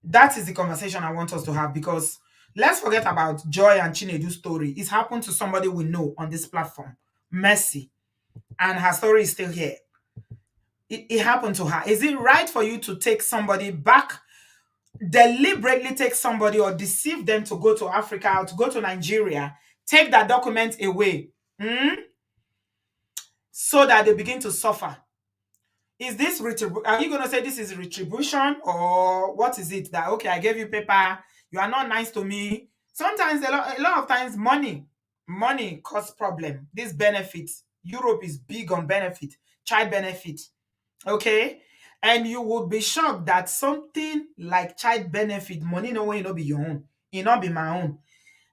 That is the conversation I want us to have, because let's forget about Joy and Chinedu's story. It's happened to somebody we know on this platform, Mercy, and her story is still here. It happened to her. Is it right for you to take somebody back, deliberately take somebody or deceive them to go to Africa or to go to Nigeria, take that document away, so that they begin to suffer? Is this are you going to say this is retribution, or what is it? That, okay, I gave you paper, you are not nice to me. Sometimes, a lot of times, money cause problem. This benefits, Europe is big on benefit, child benefit. Okay, and you would be shocked that something like child benefit money, no way, it not be your own, it not be my own.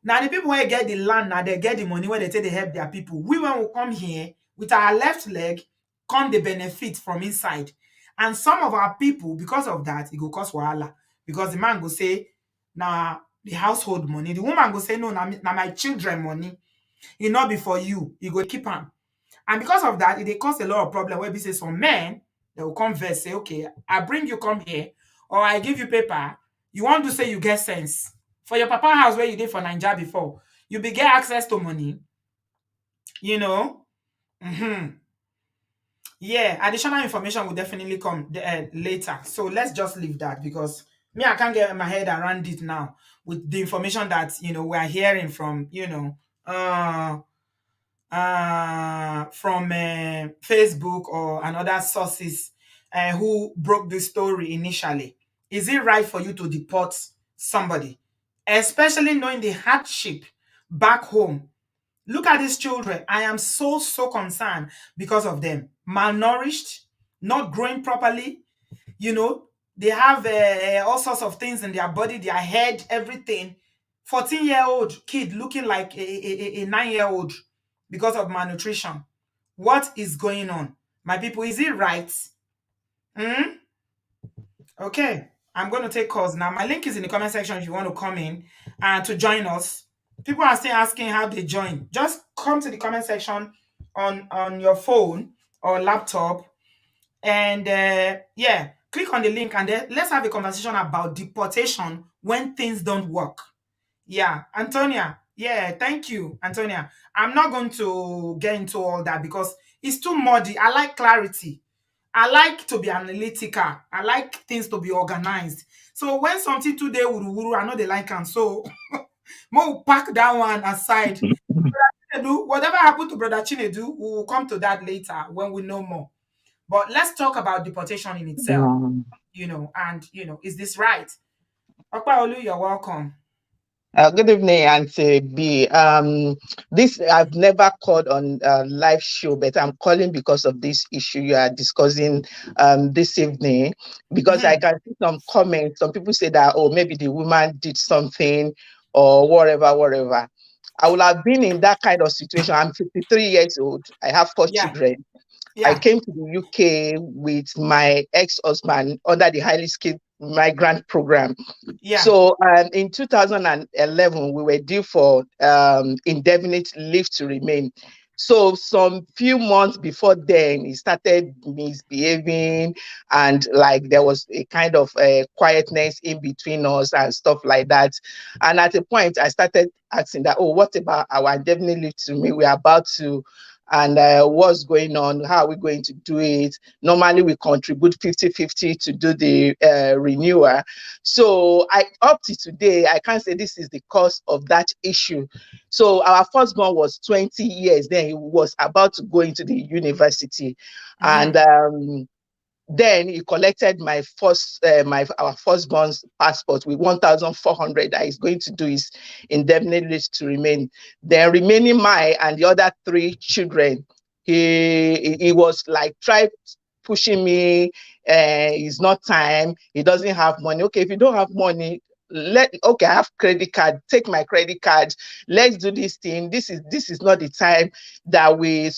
Now the people where get the land, now they get the money where they say they help their people. We when we come here with our left leg, come the benefit from inside. And some of our people, because of that, it go cost wahala. Because the man go say, nah, the household money. The woman go say, no, now my children money. It not be for you. You go keep them. And because of that, it cause a lot of problem where we say some men, they will come verse, say, okay, I bring you come here, or I give you paper. You want to say you get sense. For your papa house where you did for Nigeria before, you be get access to money, you know. Yeah, additional information will definitely come later. So let's just leave that, because me, I can't get my head around it now with the information that, we're hearing from, from Facebook or another sources who broke the story initially. Is it right for you to deport somebody, especially knowing the hardship back home? Look at these children. I am so concerned because of them. Malnourished, not growing properly. They have all sorts of things in their body, their head, everything. 14-year-old kid looking like a 9-year-old because of malnutrition. What is going on? My people, is it right? Okay, I'm going to take calls now. My link is in the comment section if you want to come in and to join us. People are still asking how they join. Just come to the comment section on your phone or laptop, and yeah, click on the link, and then let's have a conversation about deportation when things don't work. Yeah, Antonia. Yeah, thank you, Antonia. I'm not going to get into all that because it's too muddy. I like clarity. I like to be analytical. I like things to be organized. So when something today wuru, I know they like them. So we'll pack that one aside. Whatever happened to Brother Chinedu, we will come to that later when we know more. But let's talk about deportation in itself, and is this right? Okpaolu, you're welcome. Good evening, Auntie B. This I've never called on a live show, but I'm calling because of this issue you are discussing this evening. Because I can see some comments. Some people say that, oh, maybe the woman did something or whatever. I would have been in that kind of situation. I'm 53 years old. I have 4 children. Yeah. I came to the UK with my ex-husband under the highly skilled migrant program. Yeah. So in 2011, we were due for indefinite leave to remain. So some few months before then, he started misbehaving, and like there was a kind of quietness in between us and stuff like that. And at a point, I started asking that, oh, what about our indefinite leave to remain? We're about to, and what's going on? How are we going to do it? Normally, we contribute 50-50 to do the renewal. So up to today, I can't say this is the cause of that issue. So our firstborn was 20 years. Then he was about to go into the university. And then he collected my our firstborn's passport with 1,400 that he's going to do his indefinite leave to remain. Then remaining my and the other 3 children, he was like pushing me. It's not time. He doesn't have money. Okay, if you don't have money, okay, I have credit card, take my credit card, let's do this thing. This is not the time that we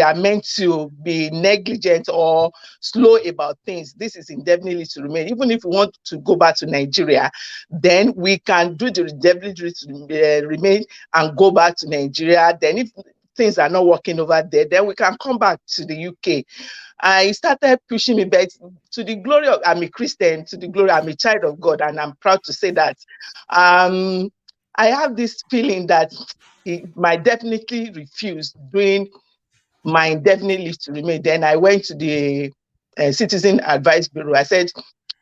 are meant to be negligent or slow about things. This is indefinitely to remain. Even if we want to go back to Nigeria, then we can do the indefinitely to remain and go back to Nigeria. Then if things are not working over there, then we can come back to the UK. I started pushing me, but to the glory of, I'm a Christian, to the glory, I'm a child of God, and I'm proud to say that. I have this feeling that he might definitely refuse doing my indefinite leave to remain. Then I went to the Citizen Advice Bureau. I said,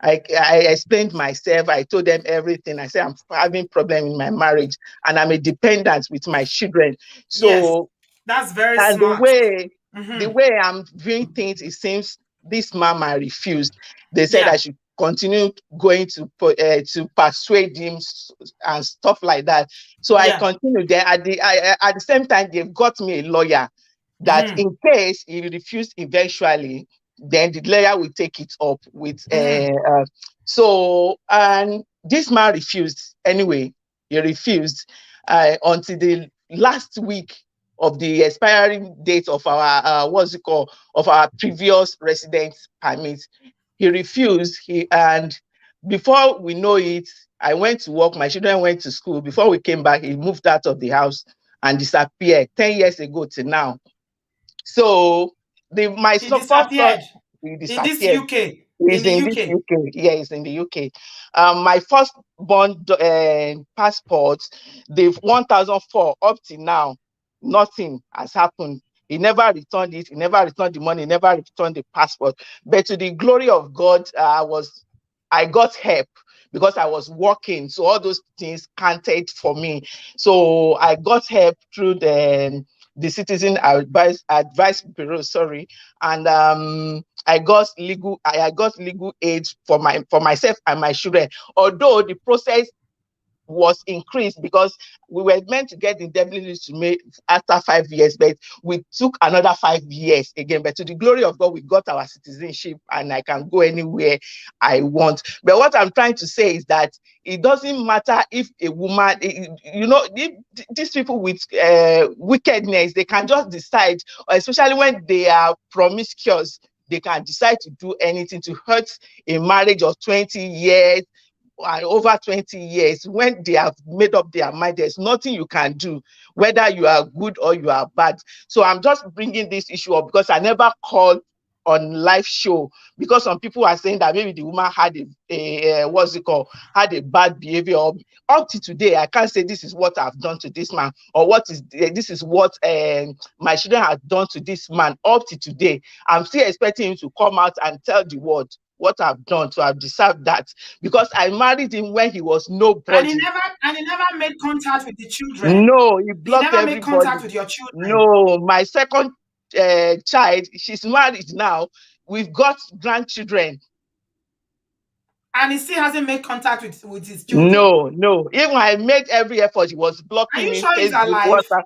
I explained myself. I told them everything. I said, I'm having problem in my marriage and I'm a dependent with my children. Yes, So, that's very and the smart. way I'm viewing things, it seems this mama refused. They said Yeah. I should continue going to persuade him and stuff like that. So I Yeah. continued there. At the same time, they've got me a lawyer that in case he refused eventually, then the lawyer will take it up with. So, and this man refused anyway. He refused until the last week of the expiring date of our what's it called, of our previous residence permit. He refused. And before we know it, I went to work. My children went to school. Before we came back, he moved out of the house and disappeared 10 years ago to now. So my He first son, disappeared he in this disappeared. UK. In He's the in this UK. UK. Yeah, he's in the UK. My firstborn passport, they've 1,004 up to now. Nothing has happened. He never returned it. He never returned the money. He never returned the passport. But to the glory of God, I got help because I was working. So all those things counted for me. So I got help through the Citizen Advice Bureau, sorry, and I got legal aid for myself and my children. Although the process was increased because we were meant to get indefinitely to make after 5 years, but we took another 5 years again. But to the glory of God, we got our citizenship and I can go anywhere I want. But what I'm trying to say is that it doesn't matter if a woman, these people with wickedness, they can just decide, especially when they are promiscuous, they can decide to do anything to hurt a marriage of 20 years, over 20 years. When they have made up their mind, there's nothing you can do, whether you are good or you are bad. So I'm just bringing this issue up because I never called on live show because some people are saying that maybe the woman had had a bad behavior. Up to today, I can't say this is what I've done to this man or this is what my children have done to this man. Up to today, I'm still expecting him to come out and tell the world what I've done to have deserved that, because I married him when he was And he nobody. never made contact with the children. No, he He blocked never made everybody. contact with your children. No, my second child, she's married now. We've got grandchildren. And he still hasn't made contact with his children. No. Even I made every effort. He was Are blocking you me, sure he's Facebook, alive? WhatsApp.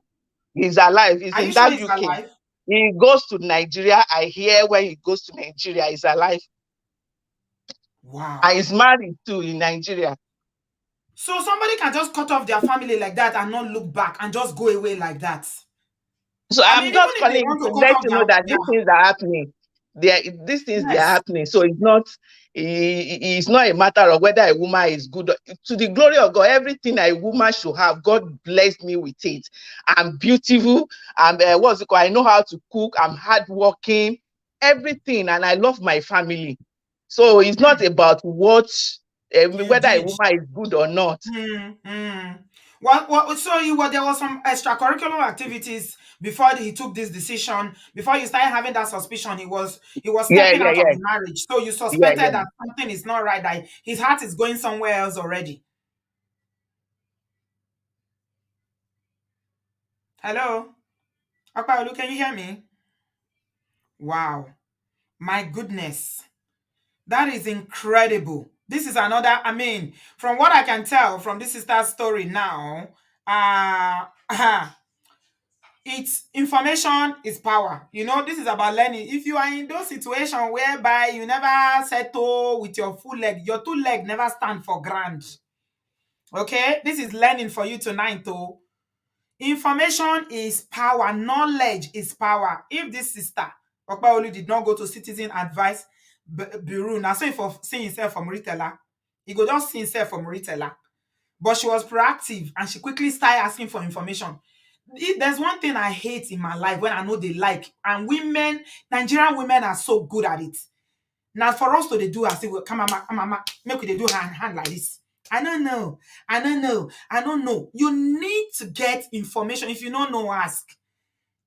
He's alive. He's Are in you sure that he's UK. alive? He goes to Nigeria. I hear when he goes to Nigeria, he's alive. Wow. And he's married too in Nigeria. So somebody can just cut off their family like that and not look back and just go away like that. So I I'm mean, even just if they calling want to to cut let off you know that their these things are happening. These things they are yes. happening. So it's not a matter of whether a woman is good. To the glory of God, everything a woman should have, God blessed me with it. I'm beautiful. What's it called? I know how to cook. I'm hardworking. Everything, and I love my family. So it's not about what You whether a did. woman is good or not. Well, so there was some extracurricular activities before he took this decision. Before you started having that suspicion, he was Yeah, stepping yeah, out of yeah, the marriage. So you yeah, suspected yeah. that something is not right. That his heart is going somewhere else already. Hello, Akpaolu, can you hear me? Wow, my goodness, that is incredible. This is another. I mean, from what I can tell from this sister's story now, it's information is power. This is about learning. If you are in those situations whereby you never settle with your full leg, your two leg never stand for ground. Okay, this is learning for you tonight, though. Information is power. Knowledge is power. If this sister, Okpaolu, did not go to Citizen Advice Bureau, now so if for seeing himself from retailer, he go just see himself from retailer. But she was proactive and she quickly started asking for information. There's one thing I hate in my life when I know they like, and women, Nigerian women are so good at it. Now for us to they do as if come mama, make we they do hand like this. I don't know. I don't know. I don't know. You need to get information. If you don't know, ask.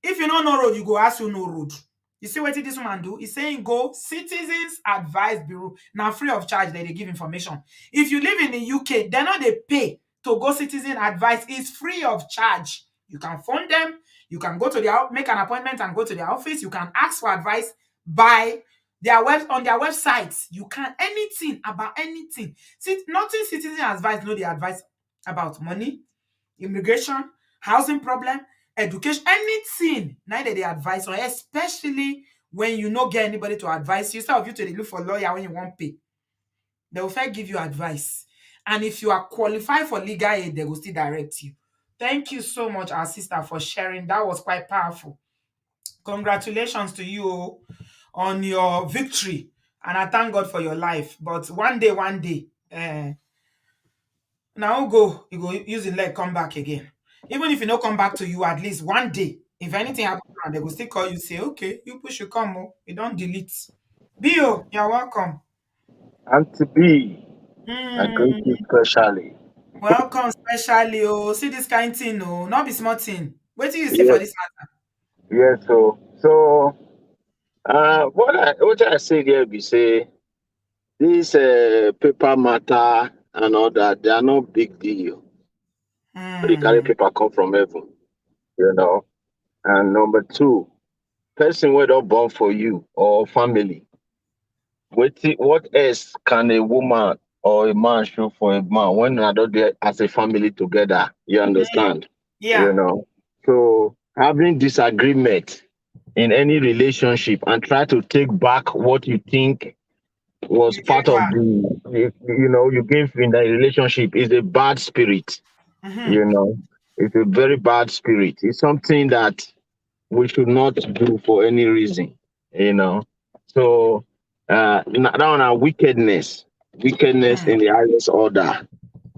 If you don't know road, you go ask you no road. You see what this woman do? He's saying go Citizens Advice Bureau. Now free of charge they give information. If you live in the UK, they're not they pay to go Citizen Advice. It's free of charge. You can phone them. You can go to their make an appointment and go to their office. You can ask for advice by their on their websites. You can anything about anything. See, nothing Citizen Advice know the advice about money, immigration, housing problem, education, anything. Neither they advise on, especially when you not get anybody to advise you. Instead of you to dey look for lawyer when you want pay, they will first give you advice. And if you are qualified for legal aid, they will still direct you. Thank you so much, our sister, for sharing. That was quite powerful. Congratulations to you on your victory. And I thank God for your life. But one day, now you go use the leg, come back again. Even if you don't come back to you, at least one day, if anything happens, they will still call you, say, okay, you push, you come, oh, you don't delete. Bio, you're welcome. Auntie B, I greet Hmm. you specially. Welcome, specially. Oh, see this kind thing, oh, not be small thing. Wait till you see for Yes, this matter. yes. What I say here be say this paper matter and all that they are not big deal. No, they carry Hmm. paper come from heaven, you know. And number two, person where don't born for you or family. What else can a woman or a man show for a man when they are not there as a family together? You understand? You Yeah. know. So having disagreement in any relationship and try to take back what you think was You gave part of her. you gave in the relationship is a bad spirit. Mm-hmm. You know, it's a very bad spirit. It's something that we should not do for any reason. You know, so that one are wickedness Hmm. in the highest order.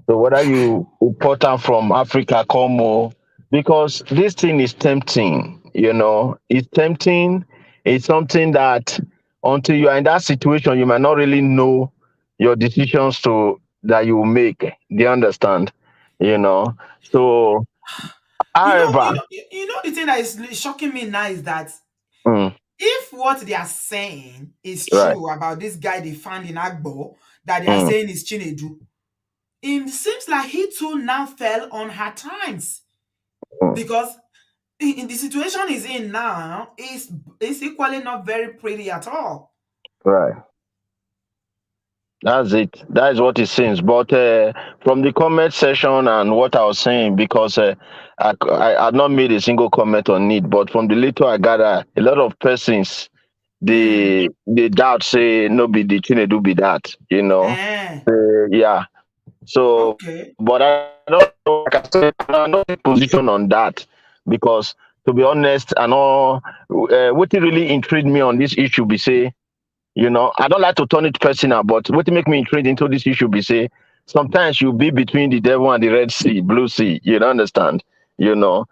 So whether you import am from Africa come because this thing is tempting, it's tempting. It's something that until you are in that situation, you might not really know your decisions to that you will make. Do you understand? You know. So, You know, however, the thing that is shocking me now is that mm, if what they are saying is right, true about this guy they found in Agbo, that they are mm, saying is Chinedu, it seems like he too now fell on hard times mm, because in the situation he's in now is equally not very pretty at all. right. That's it. That is what it seems. But from the comment section and what I was saying, because I had not made a single comment on it, but from the little I gather, a lot of persons Hmm. they doubt say no be the Chinedu be that, Eh. Yeah. So, Okay. but I don't like I said, I'm not in position on that because to be honest, I know what really intrigued me on this issue be say I don't like to turn it personal, but what make me intrigued into this issue be say sometimes you be between the devil and the Red Sea, Blue Sea. You don't understand, you know.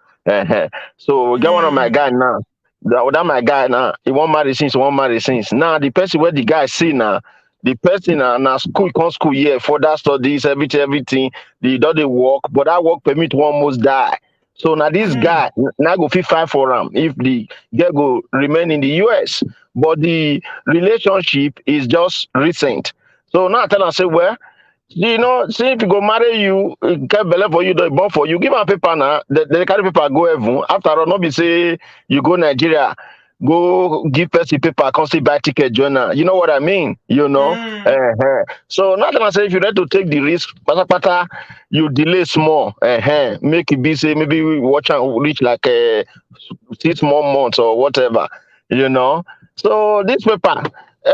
So we get one of my Hmm. guy now. That my guy now, he won't marry since. Now the person where the guy see now, the person now school he come school here for that studies, everything. The do they work, but that work permit will almost die. So now this Hmm. guy now go fit fight for him if the girl go remain in the US. But the relationship is just recent. So now I tell am say, well, see if you go marry you, get belle for you, they born for you, give am paper now. They carry paper go heaven. After all, not be say you go Nigeria, go give person paper, come still buy ticket join am. You know what I mean? Hmm. So now tell am say if you ready to take the risk, patapata, you delay small. Make it be say maybe we watch am reach like 6 more months or whatever. You know. So this paper,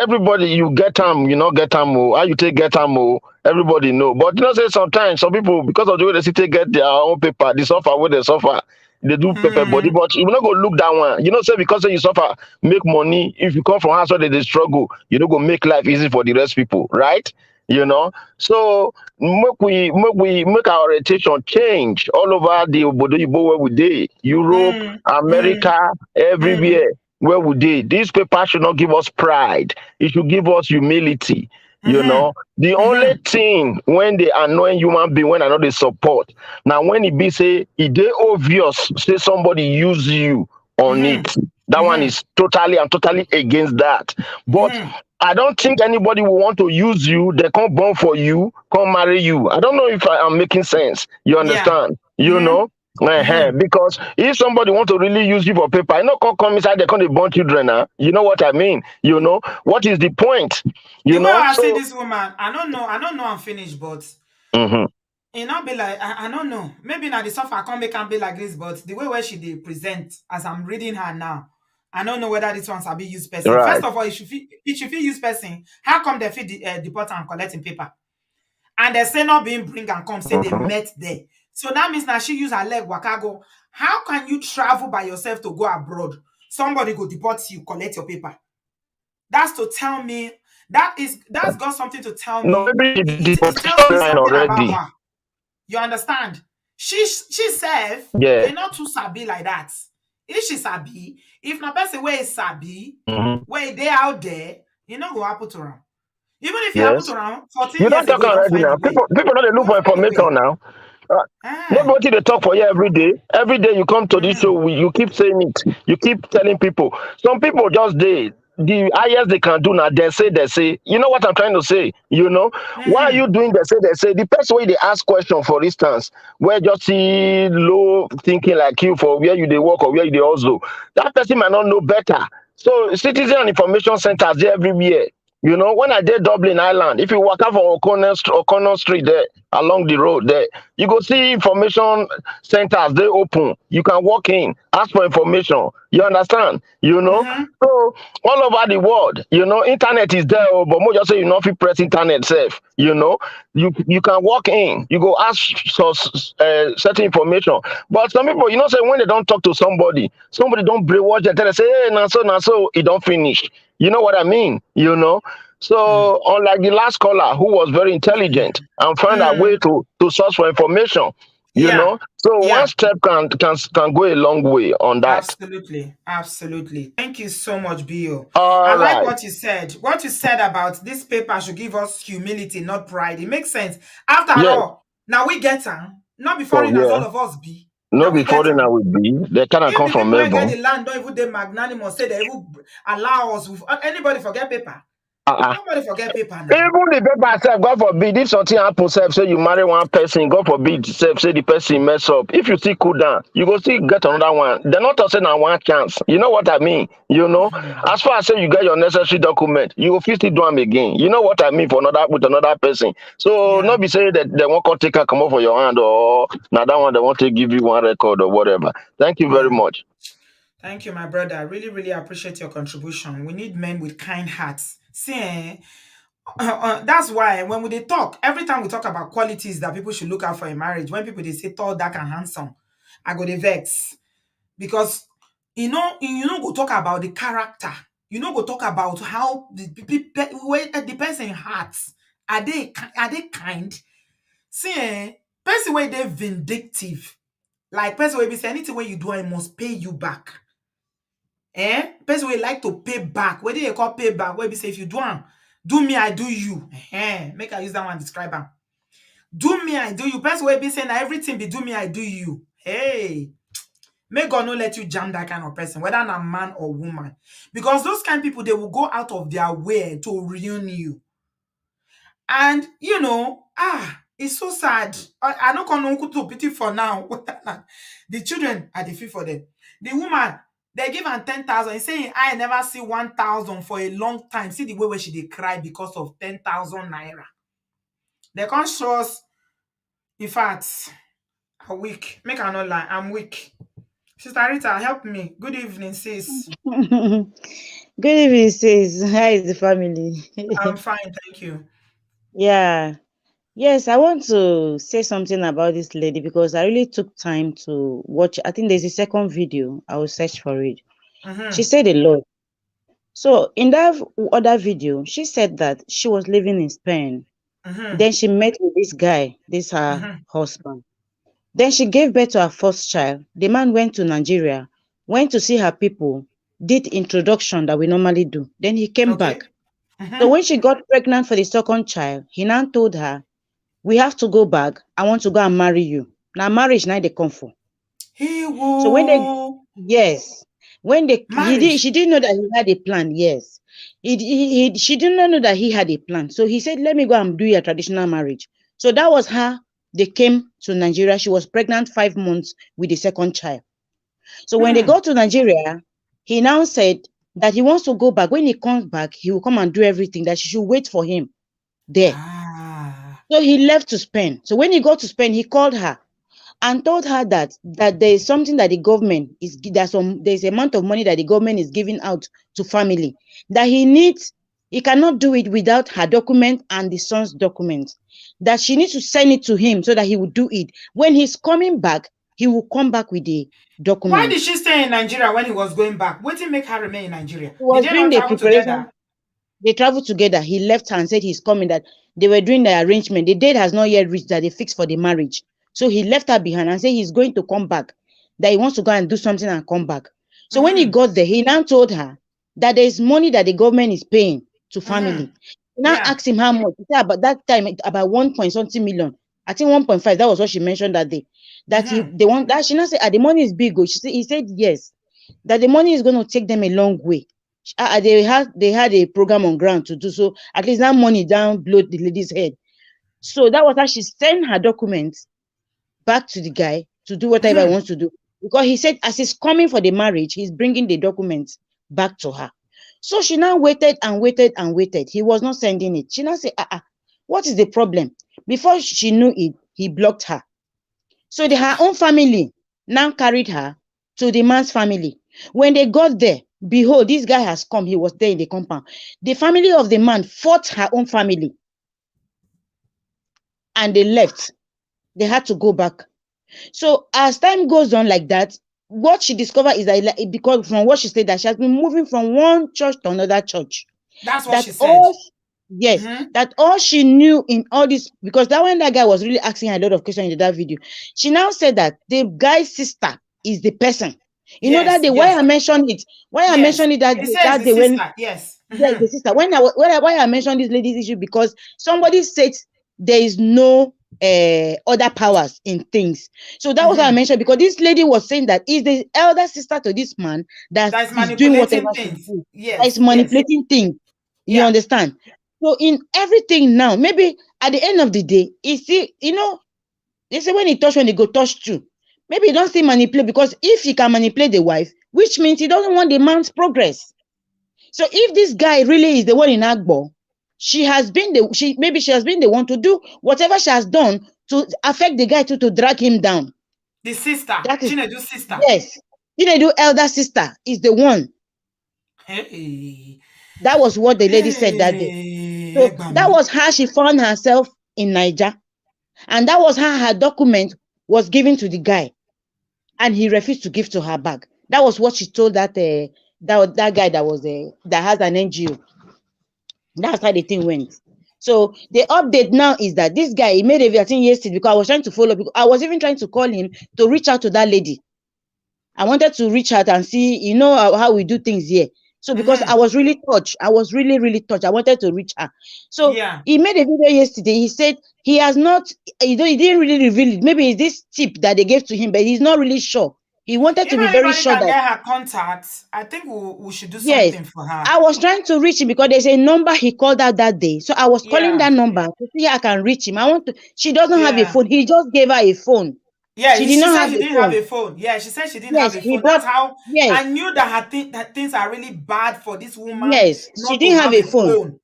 everybody you get them, you know, get them, how you take get them, everybody know. But you know, say sometimes some people, because of the way they still get their own paper, they suffer where they suffer. They do paper body, Mm. but you not go look that one. You know, say because you suffer, make money. If you come from house where they struggle, you don't go make life easy for the rest people, right? You know, so make our orientation change all over the obodoyibo where we dey, Europe, Mm. Mm. America, Mm. everywhere where we dey. This paper should not give us pride. It should give us humility. You Mm-hmm. know, the only Mm-hmm. thing when they annoy human being, when I know they support. Now, when it be say it dey obvious, say somebody use you on Mm-hmm. it. That one Mm-hmm. is totally, I'm totally against that. But Mm-hmm. I don't think anybody will want to use you. They come born for you, come marry you. I don't know if I am making sense. You Yeah. understand? You Mm-hmm. know? Mm-hmm. Because if somebody want to really use you for paper, you know, come inside, they come born children. You know what I mean? You know? What is the point? The You way know? I see So, this woman, I don't know I'm finished, but mhm, it not be like I don't know. Maybe now the suffer can't make can be like this, but the way where she dey present as I'm reading her now, I don't know whether this one's a be used person. First right. of all, it should feel use person. How come they fit deport and collecting paper? And they say not being bring and come, say they Mhm. met there. So that means now she use her leg waka go. How can you travel by yourself to go abroad? Somebody go deport you, collect your paper. That's to tell me that's got something to tell No, me. maybe the It tells deportation me line something about already. her. You understand? She said, Yeah. they not too sabi like that. If she sabi, if na person where is sabi, Mhm. where they out there, you know go happen to them. Even if you happen to Yes. them 14 You years don't talk ago, you don't already find now. the way. People don't dey You look don't for find the way. information now. Not Ah. what they talk for you every day. Every day you come to this Mm-hmm. show, you keep saying it. You keep telling people. Some people just the highest they can do now. They say. You know what I'm trying to say? You know why are Mm-hmm. you doing? They say. The person way they ask question, for instance, where just see low thinking like you for where you they work or where you they also. That person might not know better. So citizen and information centers there everywhere. You know, when I did Dublin Island, if you walk out from O'Connell Street there, along the road there, you go see information centers, they open. You can walk in, ask for information. You understand? You know? Mm-hmm. So, all over the world, you know, internet is there, but more just say you know if you press internet safe, you know, you can walk in, you go ask for certain information. But some people, you know, say when they don't talk to somebody don't brainwash them, tell them, say, hey, now so, it don't finish. You know what I mean? You know? So, unlike the last caller who was very intelligent and found a way Mm. to source for information, you Yeah. know, so one Yeah. step can go a long way on that. Absolutely. Absolutely. Thank you so much, Bio. I All like right. what you said. What you said about this paper should give us humility, not pride. It makes sense. After Yes. all, now we get them. Not be So foreigners, yeah. all of us be. No Now we before get then I them. will be. They kind of If come the from people who get heaven. the land don't even they magnanimous, say they even allow us with anybody forget paper. Uh-uh. Nobody forget paper now. Even the paper self, God forbid, if something happen self, say you marry one person, God forbid self, say the person mess up. If you still cool down, you go still get another one. They're not saying na one chance. You know what I mean? You know, as far as say you get your necessary document, you will still do them again. You know what I mean for another with another person. So Yeah. not be saying that they won't come take a come off for your hand or now that one they want to give you one record or whatever. Thank you very Yeah. much. Thank you, my brother. I really, really appreciate your contribution. We need men with kind hearts. See, that's why when we dey talk, every time we talk about qualities that people should look out for in marriage, when people they say tall, dark, and handsome, I go dey vex because you know go talk about the character. You know go talk about how way the person hearts are they kind. See, person way they vindictive, like person way be say anything when you do, I must pay you back. Person wey like to pay back. What do they call pay back? Where be say if you do am, do me, I do you. Make I use that one describe am. Do me, I do you. Person wey be saying na everything be do me, I do you. Hey, may God no let you jam that kind of person, whether na man or woman. Because those kind of people, they will go out of their way to ruin you. And it's so sad. I no can to pity for now. The children are the feel for them. The woman, they give her 10,000. He's saying I never see 1,000 for a long time. See the way where she they cry because of 10,000 naira. They can't show us. In fact, I'm weak. Make her not lie. I'm weak. Sister Rita, help me. Good evening, sis. Good evening, sis. How is the family? I'm fine, thank you. Yeah. Yes, I want to say something about this lady because I really took time to watch. I think there's a second video. I will search for it. She Mm-hmm. said a lot. So in that other video, she said that she was living in Spain. Mm-hmm. Then she met with this guy, this her Mm-hmm. husband. Then she gave birth to her first child. The man went to Nigeria, went to see her people, did introduction that we normally do. Then he came back. Okay. Mm-hmm. So when she got pregnant for the second child, he now told her, "We have to go back. I want to go and marry you." Now marriage now they come for. He So when they will yes, when they he did marriage. she didn't know that he had a plan. Yes, she did not know that he had a plan. So he said, "Let me go and do your traditional marriage." So that was how they came to Nigeria. She was pregnant 5 months with the second child. So when they Hmm. got to Nigeria, he now said that he wants to go back. When he comes back, he will come and do everything. That she should wait for him there. Ah. So he left to Spain. So when he got to Spain, he called her and told her that there is something that the government is there's amount of money that the government is giving out to family that he cannot do it without her document and the son's document, that she needs to send it to him so that he will do it. When he's coming back, he will come back with the Why did document. she stay in Nigeria when he was going back? What did make her remain in Nigeria? He Did was they doing not the travel preparation. together? They traveled together. He left her and said he's coming, that they were doing the arrangement. The date has not yet reached that they fixed for the marriage. So he left her behind and said he's going to come back, that he wants to go and do something and come back. So when he Mm-hmm. got there, he now told her that there is money that the government is paying to Mm-hmm. family. He now Yeah. asked him how much. He said about that time, about 1 point something million. I think 1.5. That was what she mentioned that day. That Mm-hmm. they want that. She now said, the money is big. Oh." He said yes, that the money is going to take them a long way. They had a program on ground to do so. At least that money down below the lady's head. So that was how she sent her documents back to the guy to do whatever he Mm-hmm. wants to do. Because he said, as he's coming for the marriage, he's bringing the documents back to her. So she now waited and waited and waited. He was not sending it. She now said, what is the problem? Before she knew it, he blocked her. So her own family now carried her to the man's family. When they got there, behold, this guy has come. He was there in the compound. The family of the man fought her own family and they left. They had to go back. So as time goes on like that, what she discovered is that because from what she said, that she has been moving from one church to another church. That's what That she said. all Yes, Mm-hmm. that all she knew in all this, because that when that guy was really asking her a lot of questions in that video, she now said that the guy's sister is the person. You know that Yes, day yes, why I yes. mentioned it that It day, says that the day when sister. Yes. yes, Mm-hmm. the sister. Why I mentioned this lady's issue, because somebody said there is no other powers in things. So that was what I Mm-hmm. mentioned, because this lady was saying that is the elder sister to this man that That's is doing whatever manipulating she's things. doing. That is Yes, yes. manipulating things. You Yeah. understand? So in everything now, maybe at the end of the day, they say when he go touch too. Maybe he don't still manipulate, because if he can manipulate the wife, which means he doesn't want the man's progress. So if this guy really is the one in Agbo, she has been the one to do whatever she has done to affect the guy to drag him down. The sister, That is Chinedu's sister. yes. Chinedu elder sister is the one. Hey, That was what the lady said that day. hey, So that Egbami. was how she found herself in Niger. And that was how her document was given to the guy. And he refused to give to her back. That was what she told that guy that has an NGO. That's how the thing went. So the update now is that this guy, he made a video, I think yesterday, because I was trying to follow, because I was even trying to call him to reach out to that lady. I wanted to reach out and see, how we do things here. So because I Mm-hmm. was really touched, I was really, really touched. I wanted to reach her. So Yeah. he made a video yesterday. He said he has not, he didn't really reveal it. Maybe it's this tip that they gave to him, but he's not really sure. He wanted to If be very anybody sure can that get her contacts, I think we should do yes, something for her. I was trying to reach him because there's a number he called out that day. So I was calling Yeah. that number to see how I can reach him. She doesn't have a Yeah. phone. He just gave her a phone. Yeah, She did she not said have she a didn't have phone. a phone. Yeah, she said she didn't have Yes, a he phone. bought, That's how yes, I knew that that things are really bad for this woman yes, she not to didn't have have a a phone. phone.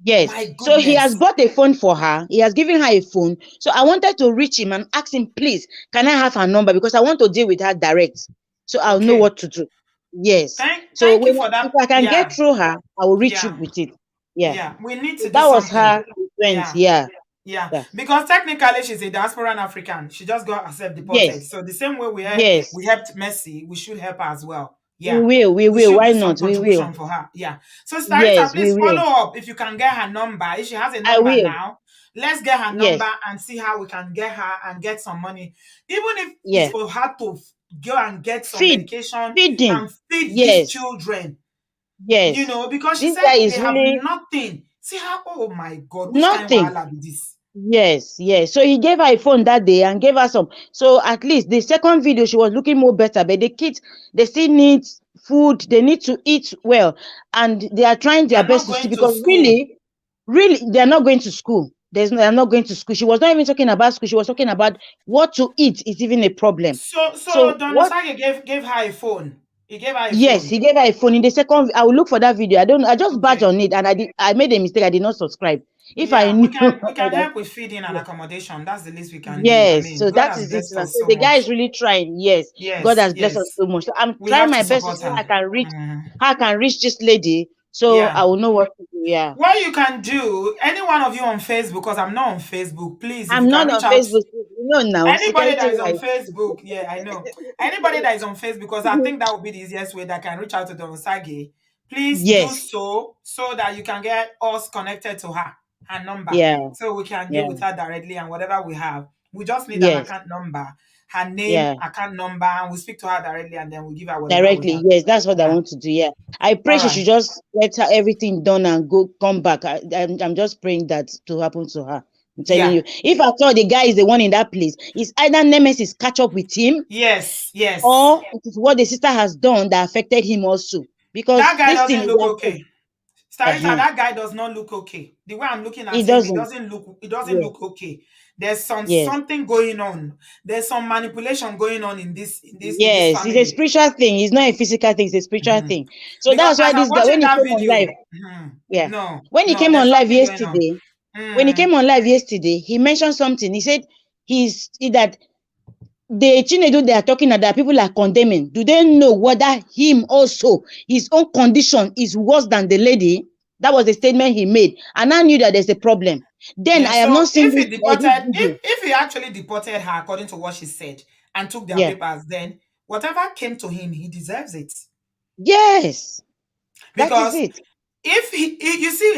Yes. My So he has goodness. bought a phone for her. He has given her a phone. So I wanted to reach him and ask him, please, can I have her number? Because I want to deal with her direct. So I'll know Okay. what to do. Yes. So Thank you for if that. I can get Yeah, through her, I will reach you yeah, with it. Yeah. yeah. We need So to do that was something. her friends. Yeah. Yeah. Yeah, Yeah. because technically she's a diasporan African. She just got herself deported. Yes. So the same way Yes. we helped Mercy, we should help her as well. We Yeah, will. We we will. should Why do some not? We will. contribution for her. Yeah. So Starita, Yes, we please will. follow up if you can get her number. If she has a I number will. now, let's get her Yes. number and see how we can get her and get some money. Even if it's Yeah. for her to go and get some Feed. medication Feeding. and feed these Yes. children, Yes. because she This said guy they is have really nothing. See how, oh my God, which kind of nothing. wahala be this? Yes, yes. So he gave her a phone that day and gave her some. So at least the second video, she was looking more better. But the kids, they still need food. They need to eat well. And they are trying They their are not best to see going to because school. really, they are not going to school. They are not going to school. She was not even talking about school. She was talking about what to eat is even a problem. So So Don what? Osage gave her a phone. He gave her a Yes, phone. he gave her a phone. In the second, I will look for that video. I don't know. I just badge Okay. on it and I made a mistake. I did not subscribe. If I Yeah, knew, we I would can have. help with feeding and accommodation. That's the least we can do. I Yes, mean, so God that has is it blessed now. us So so the guy much. is really trying. Yes, God Yes, has blessed us yes. so much. So I'm We trying have my to best to support see her. how I can reach this lady. So Yeah. I will know what to do. Yeah, What you can do, any one of you on Facebook, because I'm not on Facebook, please, if you I'm can not reach on out. Facebook. Now, Anybody security that is on wise. Facebook, yeah, I know. Anybody that is on Facebook, because I think that would be the easiest way that can reach out to Don Sage. Please do Yes. so that you can get us connected to her number, Yeah. so we can deal Yeah. with her directly and whatever we have. We just need an Yes. account number, her name, Yeah. account number, and we speak to her directly, and then we give her whatever we Directly. have. Yes, that's what I Yeah. want to do. Yeah. I pray All she right. should just get her everything done and come back. I'm just praying that to happen to her. I'm telling Yeah. you. If I thought the guy is the one in that place, it's either Nemesis catch up with him, Yes. Yes. or it is what the sister has done that affected him also. Because That guy this thing doesn't is look like, okay. Starita, uh that guy does not look okay. The way I'm looking at it him, doesn't. it doesn't Yes, look okay. There's yes, something going on. There's some manipulation going on in this yes. It's a family. spiritual thing. It's not a physical thing. It's a spiritual Mhm. thing. So Because that's why as I'm this guy, when watching he that came on live, video, yeah, no, when he no, came there's on live something going on. yesterday, he mentioned something. He said that the Chinedu they are talking about, people are condemning. Do they know whether him also, his own condition is worse than the lady? That was the statement he made. And I knew that there's a problem. Then Yeah, I have not so seen this video. if he actually deported her according to what she said and took their Yeah. papers, then whatever came to him, he deserves it. Yes. That is Because it. if you see,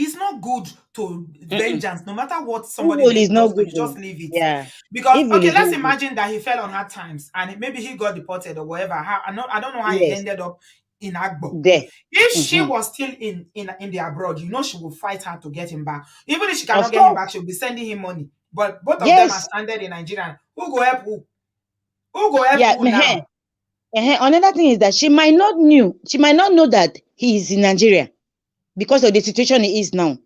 it's not good to Mm-mm. vengeance. No matter what somebody Evil is not does to good. you, just Oh. leave it. Yeah. Because Evil okay, is let's not good. imagine that he fell on hard times and maybe he got deported or whatever. I don't know how he Yes. ended up in Agbo. There. If she Mm-hmm. was still in the abroad, she will fight her to get him back. Even if she cannot Of get him back, course. she'll be sending him money. But both of them are Yes. stranded in Nigeria. Who go help who? Who go help Yeah. who now? Another thing is that she might not know that he is in Nigeria because of the situation he is now.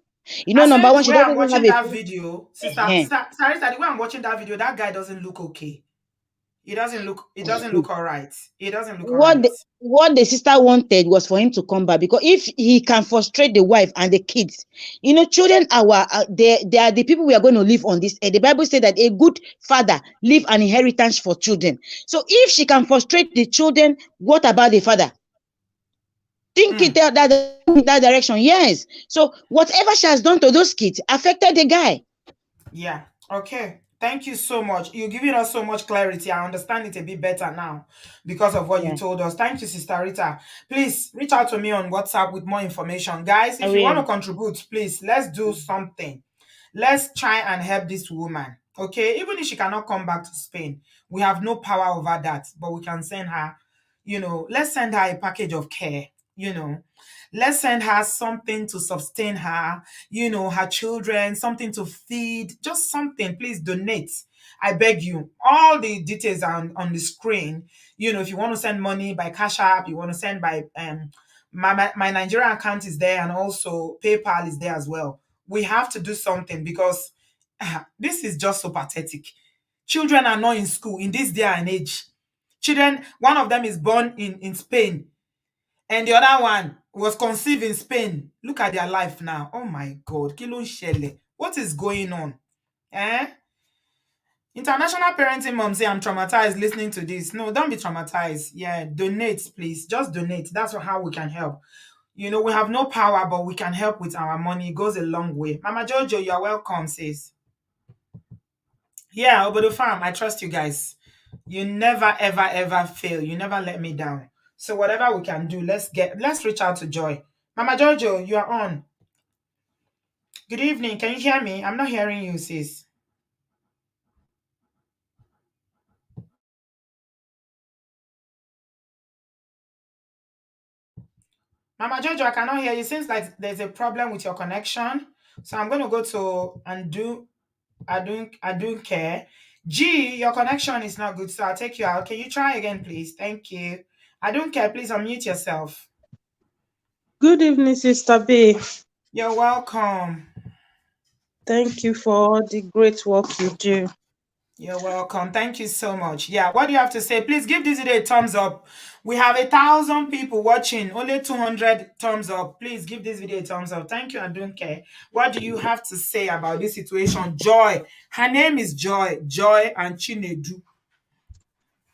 I Number said one, the she way doesn't I'm even have watching a that phone. video, Uh-huh. Sarita, the way I'm watching that video, that guy doesn't look okay. It doesn't look all right. It doesn't look all right. What the sister wanted was for him to come back, because if he can frustrate the wife and the kids, children they are the people we are going to live on this earth. The Bible said that a good father leave an inheritance for children. So if she can frustrate the children, what about the father? Think it that direction. Yes. So whatever she has done to those kids affected the guy. Yeah. Okay. Thank you so much. You're giving us so much clarity. I understand it a bit better now because of what you Yeah. told us. Thank you, Sister Rita. Please reach out to me on WhatsApp with more information. Guys, I if you want to will. contribute, please, let's do something. Let's try and help this woman. Okay? Even if she cannot come back to Spain, we have no power over that, but we can send her, let's send her a package of care, let's send her something to sustain her, her children, something to feed, just something. Please donate. I beg you. All the details are on the screen. If you want to send money by Cash App, you want to send by my Nigerian account is there, and also PayPal is there as well. We have to do something because this is just so pathetic. Children are not in school in this day and age. Children, one of them is born in Spain, and the other one was conceived in Spain. Look at their life now. Oh my God. Kí ló ń ṣẹlẹ̀? What is going on? Eh? International Parenting Mom say I'm traumatized listening to this. No, don't be traumatized. Yeah, donate, please. Just donate. That's how we can help. You know, we have no power, but we can help with our money. It goes a long way. Mama Jojo, you're welcome, sis. Yeah, Obodo Farm, I trust you guys. You never, ever, ever fail. You never let me down. So whatever we can do, let's reach out to Joy. Mama Jojo, you are on. Good evening. Can you hear me? I'm not hearing you, sis. Mama Jojo, I cannot hear you. Seems like there's a problem with your connection. So I'm going to go to I don't care. G, your connection is not good, so I'll take you out. Can you try again, please? Thank you. I don't care. Please unmute yourself. Good evening, Sister B. You're welcome. Thank you for all the great work you do. You're welcome. Thank you so much. Yeah, what do you have to say? Please give this video a thumbs up. We have 1,000 people watching, only 200 thumbs up. Please give this video a thumbs up. Thank you, I don't care. What do you have to say about this situation? Joy. Her name is Joy. Joy and Chinedu.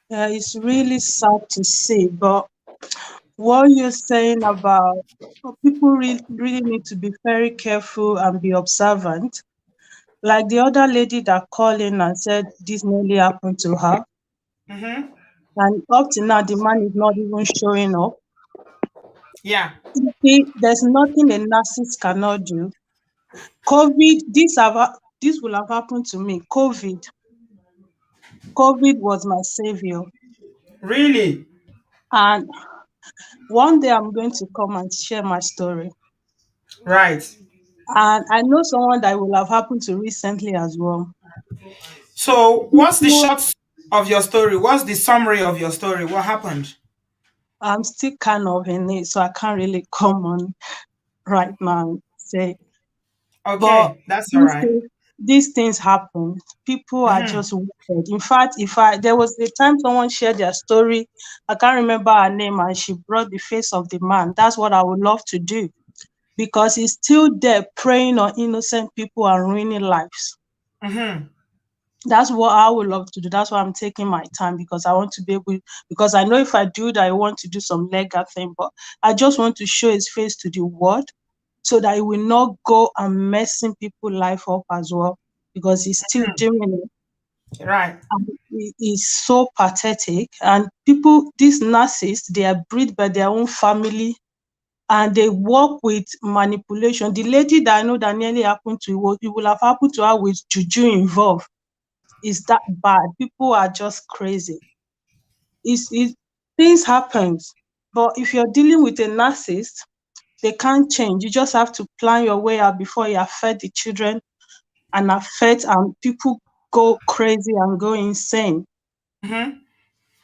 Yeah, it's really sad to see, but what you're saying about people really need to be very careful and be observant. Like the other lady that called in and said this nearly happened to her. Mm-hmm. And up to now, the man is not even showing up. Yeah. See, there's nothing a narcissist cannot do. COVID, this will have happened to me. COVID was my savior. Really? And one day I'm going to come and share my story. Right. And I know someone that will have happened to recently as well. So, what's the short of your story? What's the summary of your story? What happened? I'm still kind of in it, so I can't really come on right now and say. But Okay, that's all right. these things happen. People are Mm-hmm. just wicked. In fact, there was a time someone shared their story, I can't remember her name, and she brought the face of the man. That's what I would love to do, because he's still there preying on innocent people and ruining lives. Mm-hmm. That's what I would love to do. That's why I'm taking my time, because I want to be able, because I know if I do that, I want to do some legal thing, but I just want to show his face to the world so that he will not go and messing people's life up as well, because he's still doing it. Right. And it is so pathetic. And people, these narcissists, they are bred by their own family and they work with manipulation. The lady that I know that nearly happened to, it will have happened to her with juju involved. Is that bad? People are just crazy. Things happen, but if you're dealing with a narcissist, they can't change. You just have to plan your way out before you affect the children and people go crazy and go insane. Mm-hmm.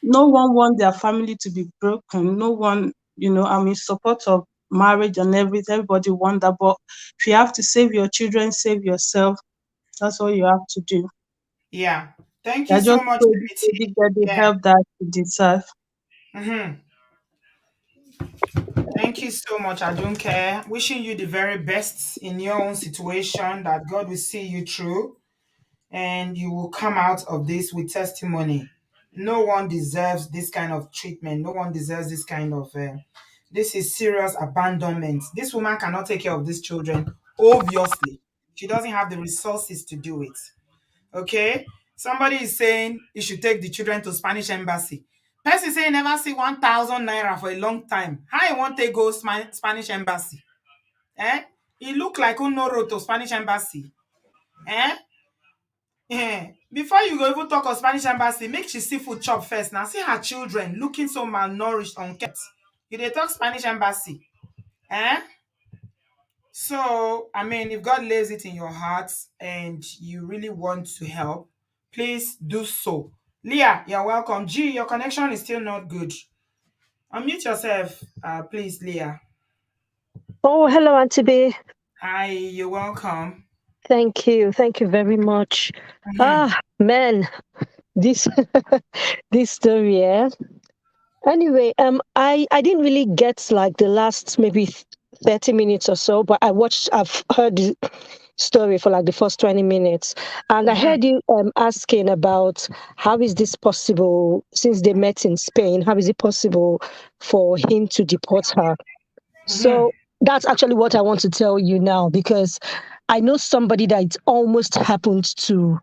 No one wants their family to be broken. No one, I'm in support of marriage and everything. Everybody wants that, but if you have to save your children, save yourself. That's all you have to do. Yeah. Thank you I so just much, pray this Liberty. lady get the Yeah. help that she deserves. Mm-hmm. Thank you so much. I don't care. Wishing you the very best in your own situation, that God will see you through and you will come out of this with testimony. No one deserves this kind of treatment. No one deserves this kind of. This is serious abandonment. This woman cannot take care of these children, obviously. She doesn't have the resources to do it. Okay? Somebody is saying you should take the children to Spanish embassy. Person say never see 1,000 naira for a long time. How you want to go Spanish embassy? Eh? He look like who no road to Spanish embassy. Eh? Before you go even talk of Spanish embassy, make she see food chop first. Now see her children looking so malnourished, unkept. You dey talk Spanish embassy. Eh? So, I mean, if God lays it in your heart and you really want to help, please do so. Leah, you're welcome. G, your connection is still not good. Unmute yourself, please, Leah. Oh, hello, Auntie B. Hi, you're welcome. Thank you. Thank you very much. Mm-hmm. Man, this this story, yeah. Anyway, I didn't really get like the last maybe 30 minutes or so, but I've heard story for like the first 20 minutes. And I Mm-hmm. heard you asking about how is this possible since they met in Spain? How is it possible for him to deport her? Mm-hmm. So that's actually what I want to tell you now, because I know somebody that it almost happened to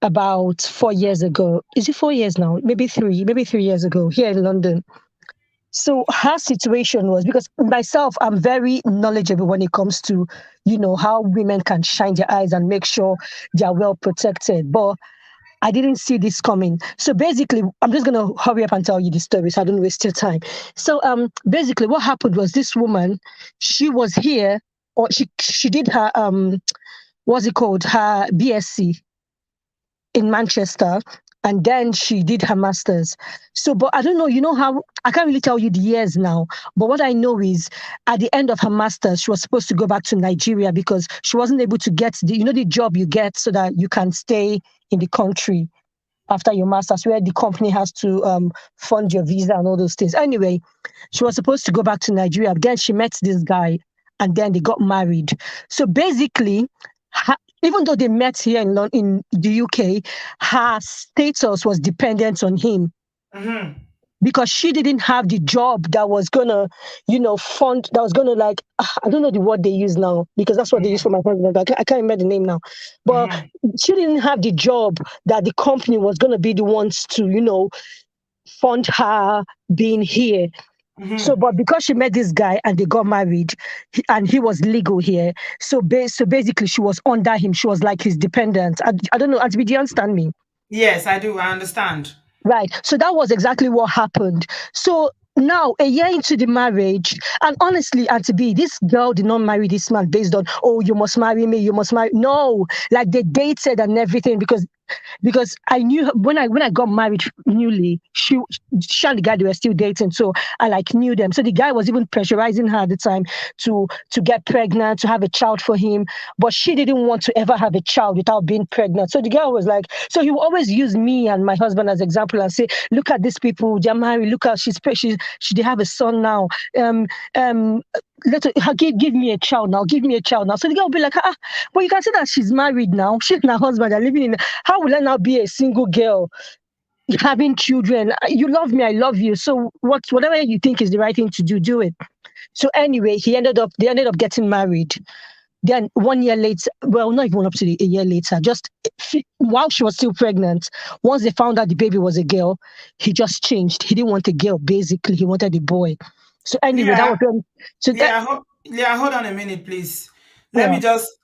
about 4 years ago. Is it 4 years now? Maybe 3 years ago here in London. So her situation was, because myself, I'm very knowledgeable when it comes to, how women can shine their eyes and make sure they are well protected. But I didn't see this coming. So basically, I'm just gonna hurry up and tell you the story so I don't waste your time. So basically what happened was this woman, she was here, or she did her what's it called? Her BSc in Manchester, and then she did her master's. So, but I don't know, how I can't really tell you the years now, but what I know is at the end of her master's, she was supposed to go back to Nigeria because she wasn't able to get the job you get so that you can stay in the country after your master's, where the company has to fund your visa and all those things. Anyway, she was supposed to go back to Nigeria. Then she met this guy, and then they got married. So basically, even though they met here in the UK, her status was dependent on him Mm-hmm. because she didn't have the job that was gonna, fund, that was gonna like, I don't know the word they use now because that's what they use for my husband. I can't remember the name now. But Mm-hmm. she didn't have the job that the company was gonna be the ones to, fund her being here. So, Mm-hmm. but because she met this guy and they got married, and he was legal here, so basically she was under him. She was like his dependent. I don't know. Antibi, do you understand me? Yes, I do. I understand. Right. So that was exactly what happened. So now, a year into the marriage, and honestly, Auntie B, this girl did not marry this man based on, oh, you must marry me, you must marry. No, like they dated and everything because I knew when I got married newly, she and the guy, they were still dating, so I like knew them. So the guy was even pressurizing her at the time to get pregnant, to have a child for him, but she didn't want to ever have a child without being pregnant. So the girl was like, so he will always use me and my husband as example and say, look at these people, they're married, look how she they have a son now. Um give me a child now, give me a child now. So the girl will be like, but you can see that she's married now. She and her husband are living in. How will I now be a single girl having children? You love me, I love you. So whatever you think is the right thing to do, do it. So anyway, they ended up getting married. Then 1 year later, well, not even up to a year later, just while she was still pregnant, once they found out the baby was a girl, he just changed. He didn't want a girl, basically. He wanted a boy. So anyway, that Leah, was when. So that, Leah, hold on a minute, please. yeah.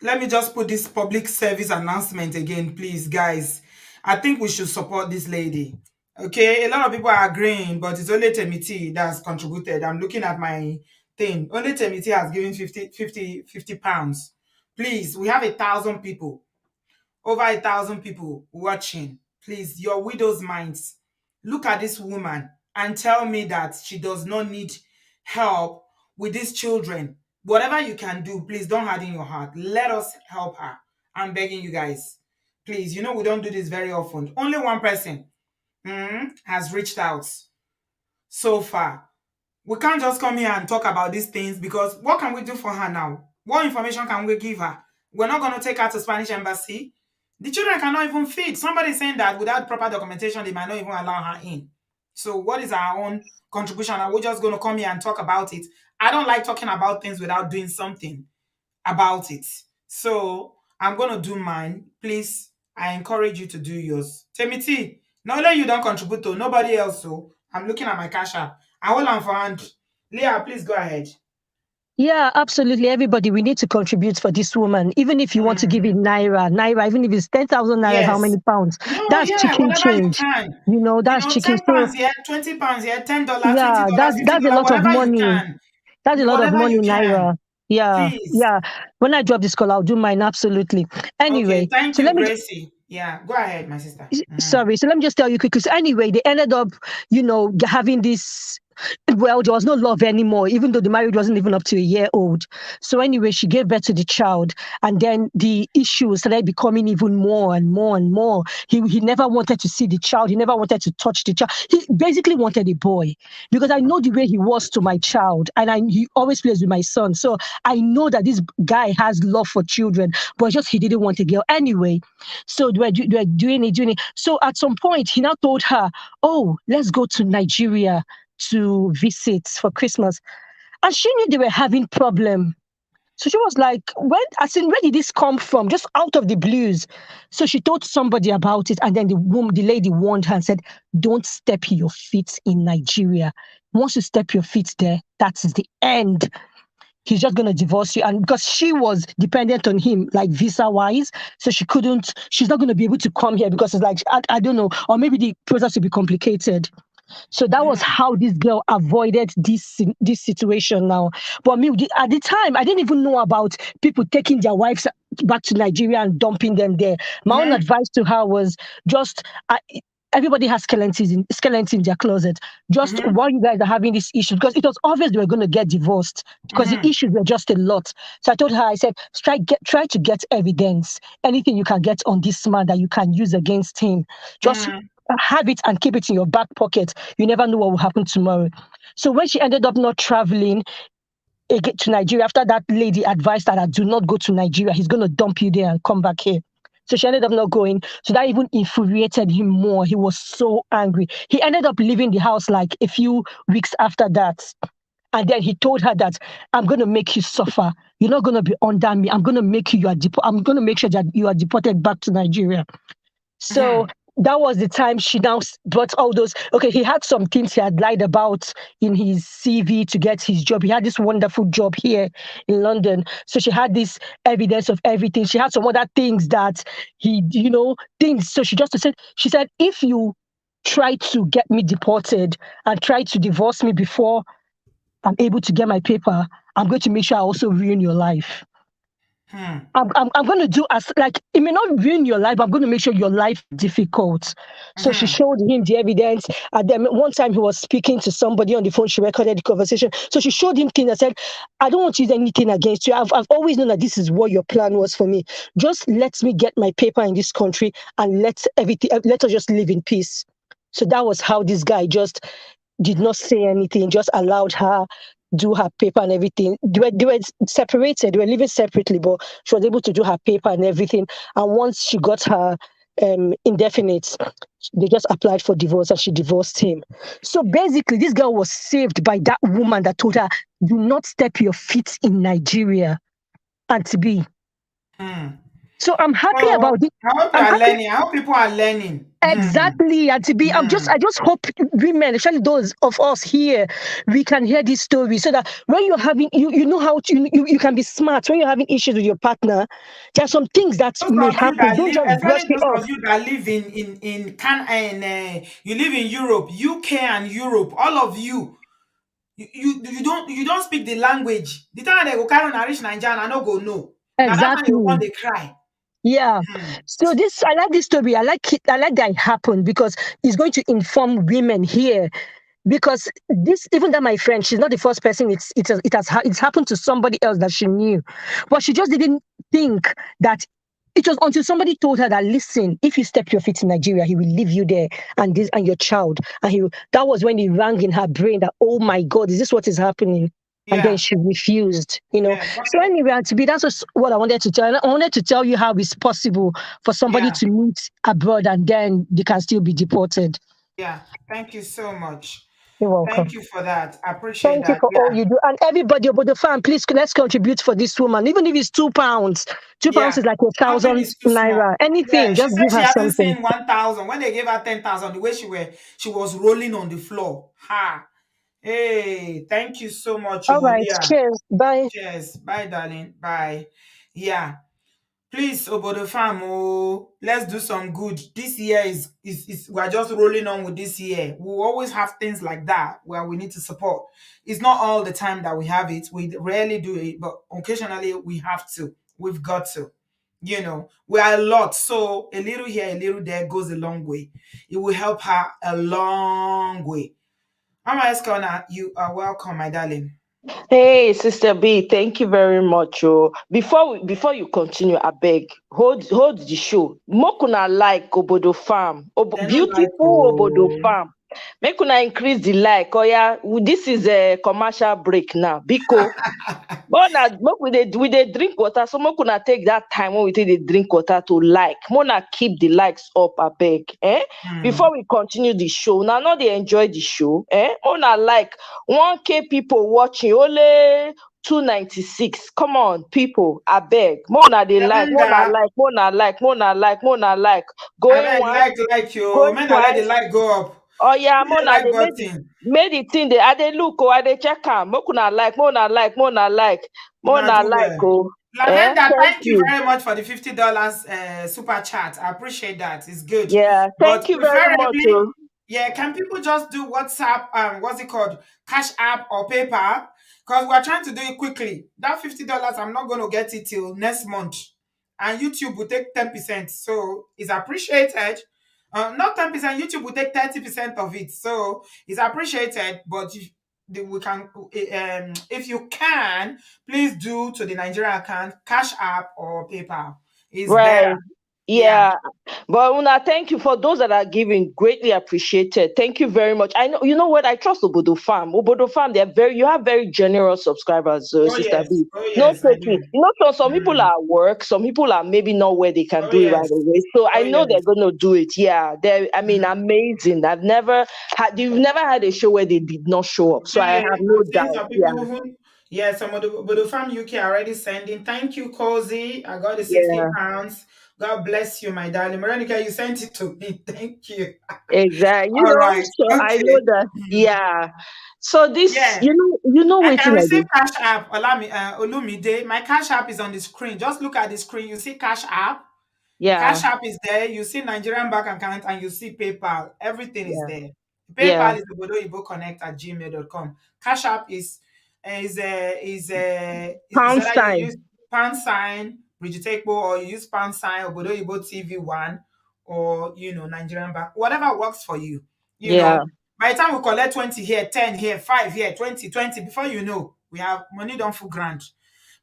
Let me just put this public service announcement again, please, guys. I think we should support this lady. Okay, a lot of people are agreeing, but it's only Temiti that's contributed. I'm looking at my thing. Only Temiti has given 50 pounds. Please, we have 1,000 people, over 1,000 people watching. Please, your widow's minds, look at this woman and tell me that she does not need help with these children. Whatever you can do, please don't harden your heart. Let us help her. I'm begging you guys. Please, we don't do this very often. Only one person has reached out so far. We can't just come here and talk about these things because what can we do for her now? What information can we give her? We're not going to take her to Spanish embassy. The children cannot even feed. Somebody saying that without proper documentation, they might not even allow her in. So what is our own contribution? Are we just going to come here and talk about it? I don't like talking about things without doing something about it. So I'm going to do mine. Please, I encourage you to do yours. Temiti, not only you don't contribute to nobody else. So I'm looking at my cash app. I hold on for hand. Leah, please go ahead. Yeah, absolutely. Everybody, we need to contribute for this woman. Even if you want to give it naira, even if it's 10,000 naira, how Yes. many pounds? No, That's yeah, chicken whatever you change. can. That's chicken. 10 So pounds here, 20 pounds here, $10, yeah, $20, that's a $50, lot of whatever you money. can. That's a lot of Whatever money, you can. naira. Yeah, Please. yeah. When I drop this call, I'll do mine absolutely. Okay, Anyway, thank so you, let me. Gracie. Yeah, go ahead, my sister. Sorry. So let me just tell you quickly. So anyway, they ended up, having this well, there was no love anymore, even though the marriage wasn't even up to a year old. So anyway, she gave birth to the child, and then the issues started becoming even more and more and more. He never wanted to see the child. He never wanted to touch the child. He basically wanted a boy, because I know the way he was to my child, and he always plays with my son. So I know that this guy has love for children, but just he didn't want a girl anyway. So they were doing it. So at some point, he now told her, "Oh, let's go to Nigeria to visit for Christmas." And she knew they were having problem. So she was like, where did this come from? Just out of the blues. So she told somebody about it, and then the lady warned her and said, "Don't step your feet in Nigeria. Once you step your feet there, that is the end. He's just gonna divorce you." And because she was dependent on him, like visa wise, so she's not gonna be able to come here because it's like, I don't know, or maybe the process will be complicated. So that was how this girl avoided this situation now. But me, at the time, I didn't even know about people taking their wives back to Nigeria and dumping them there. My own advice to her was just, everybody has skeletons in their closet. Just while you guys are having this issue, because it was obvious they were going to get divorced because the issues were just a lot. So I told her, I said, try to get evidence, anything you can get on this man that you can use against him. Just have it and keep it in your back pocket. You never know what will happen tomorrow. So when she ended up not traveling to Nigeria, after that lady advised her that do not go to Nigeria, he's going to dump you there and come back here. So she ended up not going. So that even infuriated him more. He was so angry. He ended up leaving the house like a few weeks after that. And then he told her that, "I'm going to make you suffer. You're not going to be under me. I'm going to make I'm going to make sure that you are deported back to Nigeria." So that was the time she now brought all those. Okay, he had some things he had lied about in his CV to get his job. He had this wonderful job here in London. So she had this evidence of everything. She had some other things that things. So she said, "If you try to get me deported and try to divorce me before I'm able to get my paper, I'm going to make sure I also ruin your life." I'm going to do as like it may not ruin your life, but I'm going to make sure your life is difficult. So she showed him the evidence. And then one time he was speaking to somebody on the phone. She recorded the conversation. So she showed him things and said, "I don't want to use anything against you. I've always known that this is what your plan was for me. Just let me get my paper in this country and let us just live in peace." So that was how this guy just did not say anything, just allowed her do her paper and everything. They were separated, they were living separately, but she was able to do her paper and everything. And once she got her indefinite, they just applied for divorce and she divorced him. So basically, this girl was saved by that woman that told her, "Do not step your feet in Nigeria." And to be. So I'm happy So about it. I hope you I'm are happy. learning. I hope people are learning. Exactly, and to be, I just hope women, especially those of us here, we can hear this story so that when you're having, you know how to, you can be smart when you're having issues with your partner. There are some things that Those may of you happen. that Don't live, just brush especially it those off. of you that live you live in Europe, UK, and Europe. All of you, you don't speak the language. The time they go carry on reach Nigeria, I no go know. Now that time you want Exactly. they cry. Yeah. So I like this story. I like it. I like that it happened because it's going to inform women here. Because even that my friend, she's not the first person. It's happened to somebody else that she knew, but she just didn't think that. It was until somebody told her that, "Listen, if you step your feet in Nigeria, he will leave you there and your child." And that was when it rang in her brain that, "Oh my God, is this what is happening?" And then Yeah, she refused. yeah, So anyway, to be that's just what I wanted to tell. And I wanted to tell you how it's possible for somebody yeah, to meet abroad and then they can still be deported. yeah. Thank you so much. You're welcome. Thank you for that. I appreciate Thank you that. for all Yeah, you do. And everybody about the fan, please let's contribute for this woman. Even if it's £2. £2 yeah. is like a Nothing thousand is too naira. small. Yeah, Anything, she just said give she her hasn't something. seen 1,000 when they gave her 10,000. The way she was rolling on the floor. Ha! Hey, thank you so much, All right. Omonia. Cheers. Bye. Cheers. Bye, darling. Bye. Yeah. Please, Obodo fam, oh, let's do some good. This year is we're just rolling on with this year. We'll always have things like that where we need to support. It's not all the time that we have it. We rarely do it, but occasionally we have to. We've got to. We are a lot. So a little here, a little there goes a long way. It will help her a long way. Mama Escona, you are welcome, my darling. Hey, Sister B, thank you very much. Oh. Before you continue, I beg, hold the show. Mokuna like Obodo Farm, They no like beautiful Obodo Farm. Make una increase the like. Oh yeah, this is a commercial break now. Biko. But we dey drink water, so make una take that time when we take the drink water to like. Mona keep the likes up, I beg. Before we continue the show, now not they enjoy the show. Mona like 1K people watching, only 296. Come on, people, I beg. Mona they like, Mona like, Mona like, Mona like, Mona like. Going once, like you. going Men twice. let the light go up. Oh yeah, Hit the Mona like they button. made the thing. I they look, oh, I they check am. Mona like, Mona like, Mona like, Mona do like, well. oh. Lavender, Thank thank you very much for the $50 super chat. I appreciate that. It's good. Yeah, But thank you very much. preferably, Oh. yeah, can people just do WhatsApp, what's it called? Cash App or PayPal? Because we're trying to do it quickly. That $50, I'm not going to get it till next month. And YouTube will take 10%. So it's appreciated. Not 10%, YouTube will take 30% of it. So it's appreciated, but we can, if you can, please do to the Nigerian account, Cash App or PayPal. It's Right. better. Yeah. But Una, thank you for those that are giving. Greatly appreciated. Thank you very much. I know, you know what? I trust Obodo Farm. Obodo Farm, you have very generous subscribers, Sister B. No taking. You know, some people are at work, some people are maybe not where they can do it right away. So I know they're gonna do it. Yeah. I mean, amazing. You've never had a show where they did not show up. So I have no doubt. Some people some of the from UK are already sending. Thank you, Cozy. I got the 60 pounds. God bless you, my darling. Veronica, you sent it to me. Thank you. Exactly. All right. So Okay. I know that. Yeah. So this, you know I what can receive Cash App. Olumide. My Cash App is on the screen. Just look at the screen. You see Cash App. Yeah. Cash App is there. You see Nigerian bank account and you see PayPal. Everything is there. Yeah. PayPal is obodooyinboconnect@gmail.com. Cash App is pound that sign. you use pound sign Bridget Ekpo, or you use pound sign Obodoyibo TV1, or Nigerian bank, whatever works for you. You know, by the time we collect 20 here, 10 here, 5 here, 20, before you know, we have money done for grant.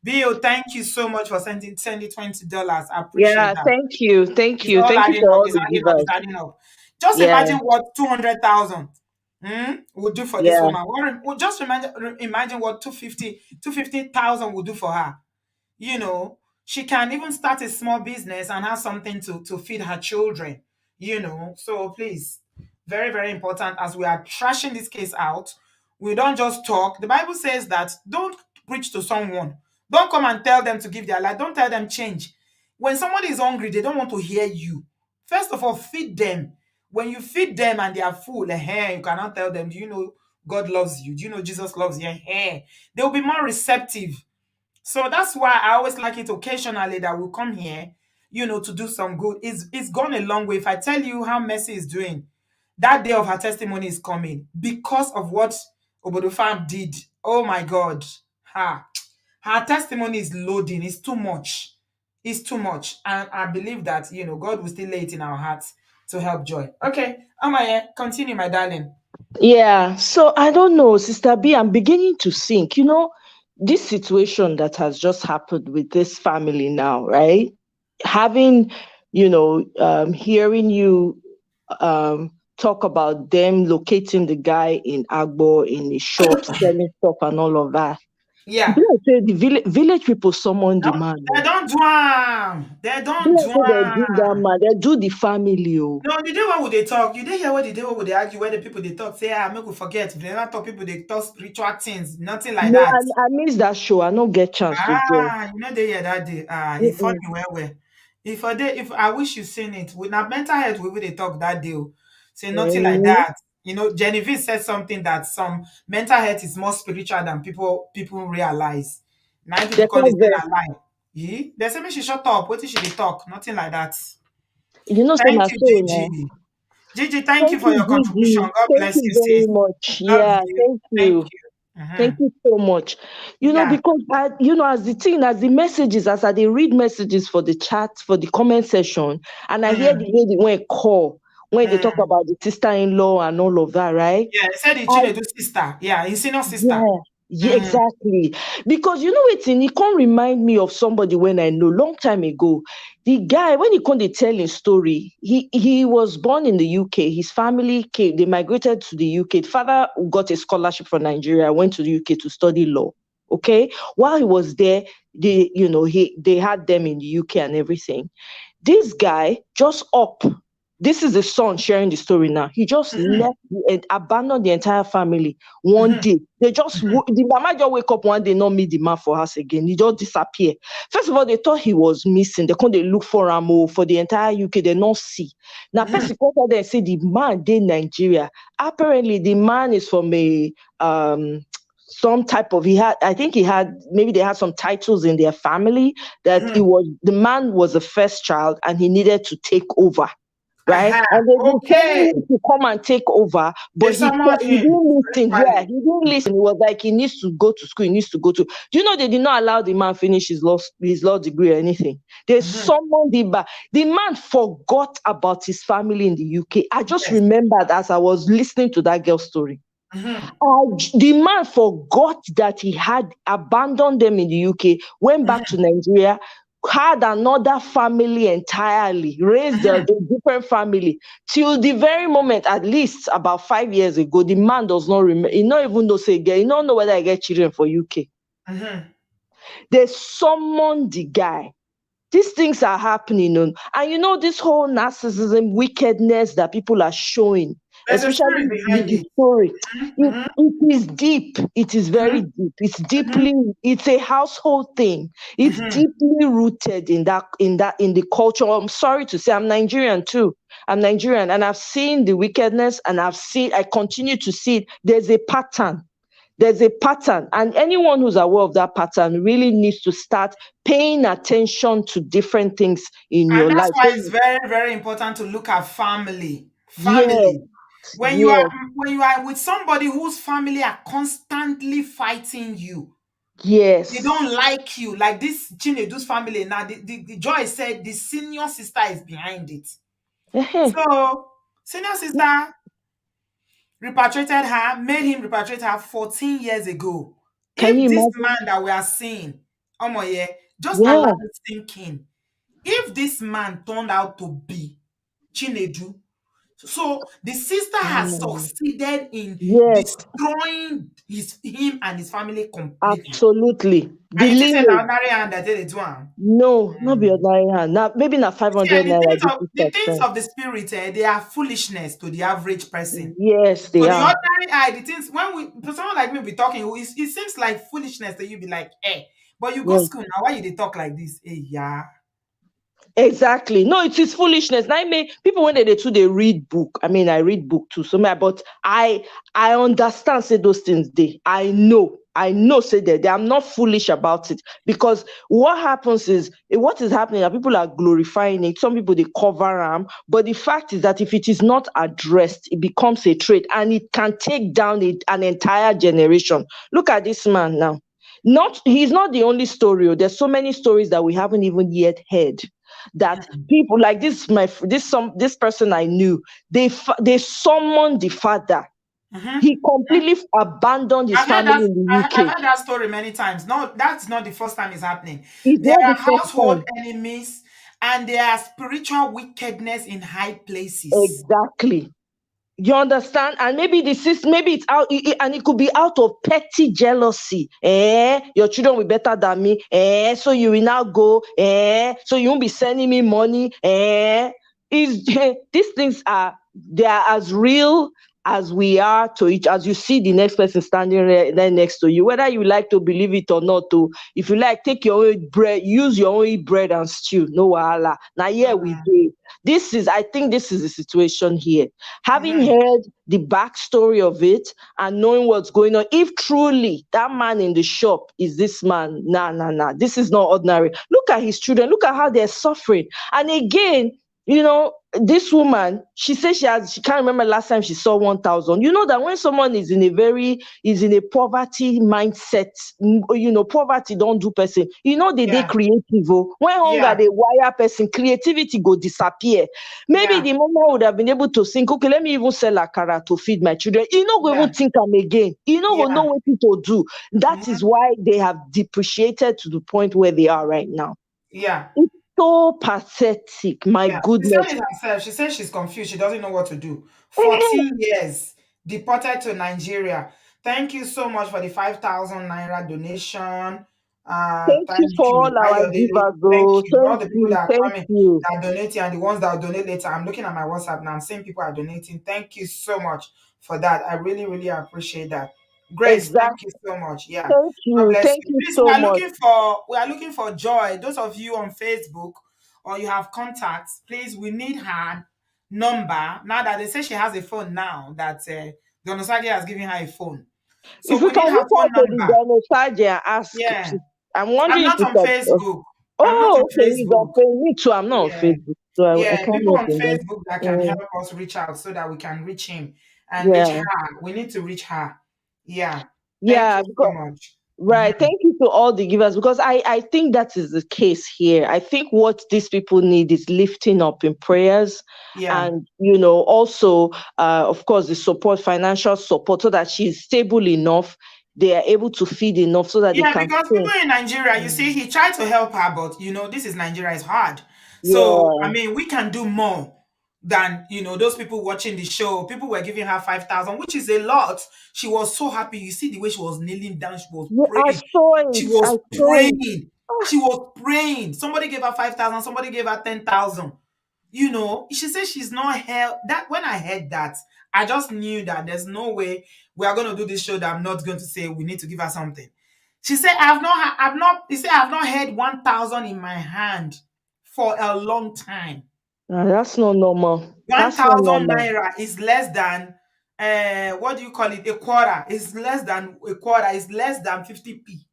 Bill, thank you so much for sending $20. I appreciate that. Thank you. Thank It's you. all Thank you adding for up. all It's the adding up. givers. It's adding up. Just imagine what 200,000 would do for this woman. Just imagine what 250,000 would do for her. She can even start a small business and have something to feed her children. So please, very, very important, as we are trashing this case out. We don't just talk. The Bible says that don't preach to someone. Don't come and tell them to give their life. Don't tell them change. When somebody is hungry, they don't want to hear you. First of all, feed them. When you feed them and they are full, you cannot tell them, do you know God loves you? Do you know Jesus loves you? They'll be more receptive. So that's why I always like it occasionally that we come here, to do some good. It's gone a long way. If I tell you how Mercy is doing, that day of her testimony is coming because of what Obodo Farm did. Oh my God. Her testimony is loading. It's too much. It's too much. And I believe that, God will still lay it in our hearts to help Joy. Okay. Amaya, continue, my darling. Yeah. So I don't know, Sister B, I'm beginning to think, this situation that has just happened with this family now, right? Having, hearing you talk about them locating the guy in Agbo in the shop, selling stuff and all of that. Yeah. The village people summon the man. They don't do am. They don't do am. They do that man. They do the family. Oh. No, the day when would they talk? You didn't hear what the day when would they argue, where the people they talk, say, make we forget. They never talk people, they talk spiritual things, nothing like that. I missed that show. I don't get chance to go. They hear that day. It's funny well. If I wish you seen it, with our mental health, we would talk that day. Say nothing like that. Genevieve said something that some mental health is more spiritual than people realize. Now people call it alive. They say me she shut up. What is she talk? Nothing like that. Thank you, Gigi. Gigi, thank you for your contribution. God bless you. Thank you very much. Yeah, thank you. Thank you so much. Because as the messages, as I read messages for the chat, for the comment section, and I hear the lady when call, when they talk about the sister-in-law and all of that, right? Yeah, he said the Chinedu's sister. Yeah, his senior sister. Yeah, yeah, exactly. Because you know what, it can remind me of somebody when I know long time ago. The guy, when he come, they tell his story. He was born in the UK. His family came, they migrated to the UK. The father got a scholarship from Nigeria, went to the UK to study law. Okay, while he was there, they had them in the UK and everything. This guy just up. This is the son sharing the story now. He just left and abandoned the entire family one day. They just the mama just wake up one day, not meet the man for us again. He just disappear. First of all, they thought he was missing. They couldn't look for him for the entire UK. They not see. Now, person called them and say the man in Nigeria. Apparently, the man is from a some type of maybe they had some titles in their family that the man was the first child and he needed to take over. Right? And they've been telling him to come and take over, but he didn't listen. Yeah, he didn't listen. He was like, he needs to go to school, he needs to go to. Do you know they did not allow the man finish his law degree or anything? They summoned him back. The man forgot about his family in the UK. I just remembered as I was listening to that girl's story. The man forgot that he had abandoned them in the UK, went back to Nigeria, had another family entirely, raised a different family. Till the very moment, at least about 5 years ago, the man does not remember. He not even know say he don't know whether I get children for UK. They summoned the guy. These things are happening, and this whole narcissism, wickedness that people are showing, especially with the story. It is deep. It is very deep. It's deeply. It's a household thing. It's deeply rooted in the culture. I'm sorry to say, I'm Nigerian too. I'm Nigerian, and I've seen the wickedness, and I continue to see it. There's a pattern. There's a pattern, and anyone who's aware of that pattern really needs to start paying attention to different things in your life. And that's why it's very, very important to look at family. Family. When you are with somebody whose family are constantly fighting you, they don't like you. Like this Chinedu's family now. The Joy said the senior sister is behind it. So senior sister repatriated her, made him repatriate her 14 years ago. If this man that we are seeing, just allow it thinking. If this man turned out to be Chinedu, so the sister has succeeded in destroying him and his family completely. Absolutely. And you say now marry and that they do one. No, not be ordinary hand. Now maybe not 500 naira. The things of the spirit, they are foolishness to the average person. Yes, they are. The ordinary eye, the things when someone like me be talking, it seems like foolishness that you be like, but you go school now. Why you they talk like this? Yeah. Exactly. No, it is foolishness. Now, people when they do they read book. I mean, I read book too. But I understand say those things. I know say that I'm not foolish about it, because what happens is what is happening that people are glorifying it. Some people they cover them, but the fact is that if it is not addressed, it becomes a trait and it can take down an entire generation. Look at this man now. He's not the only story. There's so many stories that we haven't even yet heard. That people like this person I knew, they summoned the father. He completely abandoned his family in the UK. I've heard that story many times. No, that's not the first time it's happening. There are household enemies and there are spiritual wickedness in high places. Exactly. You understand? And maybe it's out, and it could be out of petty jealousy. Your children will be better than me. So you will now go. So you won't be sending me money. These things are as real as we are to each. As you see the next person standing there next to you, whether you like to believe it or not. If you like, take your own bread, use your own bread and stew. No wahala. Now we do. I think this is the situation here. Having heard the backstory of it and knowing what's going on, if truly that man in the shop is this man, nah, this is not ordinary. Look at his children. Look at how they're suffering. And again, You know, this woman, she says she can't remember last time she saw 1,000. You know that when someone is in a poverty mindset, you know, poverty don't do person. You know, they creative. Oh. When hunger they wire person, creativity go disappear. Maybe the mama would have been able to think, okay, let me even sell akara to feed my children. You know, go even think I'm again. You know, go know what people do. That is why they have depreciated to the point where they are right now. Yeah. It's so pathetic. My goodness. She said it herself. She says she's confused. She doesn't know what to do. 14 years deported to Nigeria. Thank you so much for the 5,000 naira donation. Thank you Thank for you. all our Ayodele. givers, Thank though. you. All Thank the people you. that are Thank coming, you. that are donating, and the ones that will donate later. I'm looking at my WhatsApp now. I'm seeing people are donating. Thank you so much for that. I really, really appreciate that. Grace, thank you Exactly. so much. Yeah. Thank God you. bless Thank you. you Please, so much. we are looking for Joy. Those of you on Facebook or you have contacts, please, we need her number. Now that they say she has a phone now, that Donosage has given her a phone. So If you we need can her reach phone out to the number. genocide and ask, Yeah. I'm I'm wondering if not you on can. Facebook. I'm not Oh, on okay. He's on Facebook. Facebook. Me too. I'm not on Yeah. Facebook. So I Yeah, can't people make on it. Facebook that can help us reach out so that we can reach him and reach Yeah. her. We need to reach her. Yeah. Thank Yeah. you so Because, much. right. Thank you to all the givers because I think that is the case here. I think what these people need is lifting up in prayers Yeah. and, you know, also, of course, the support, financial support so that she's stable enough. They are able to feed enough so that they Yeah, can because think. people in Nigeria, you see, he tried to help her, but you know, this is Nigeria, it's hard. So, Yeah. I mean, we can do more than you know those people watching the show. People were giving her 5,000, which is a lot. She was so happy. You see the way she was kneeling down, she was Yeah, I praying. saw She it. was I saw it. praying. She was praying. Somebody gave her 5,000, somebody gave her 10,000. You know, she said she's not held that. When I heard that, I just knew that there's no way we are going to do this show that I'm not going to say we need to give her something. She said, he said, I've not had 1,000 in my hand for a long time. That's not normal. That's not 1,000 normal. naira is less than, what do you call it? A quarter. It's less than a quarter. It's less than 50p.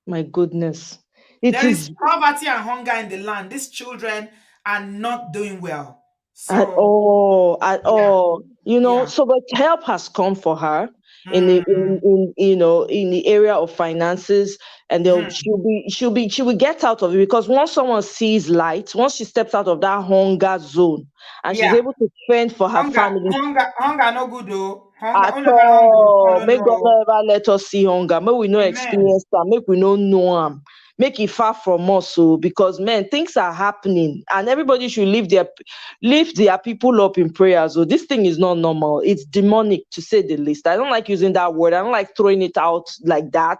My goodness. It There is is poverty and hunger in the land. These children are not doing well. at So, all, at yeah, all. You know, yeah. so but help has come for her Mm, in you know in the area of finances, and they'll mhm. she will get out of it because once someone sees light, once she steps out of that hunger zone and she's Yeah. able to fend for her Hunger, family. hunger no good though. Hunger, At who never hunger will all. follow Make God no. not ever let us see hunger. Make we no Amen. experience that. Make we no know them. Make it far from us. So because man, things are happening, and everybody should lift their people up in prayer. So this thing is not normal. It's demonic to say the least. I don't like using that word. I don't like throwing it out like that.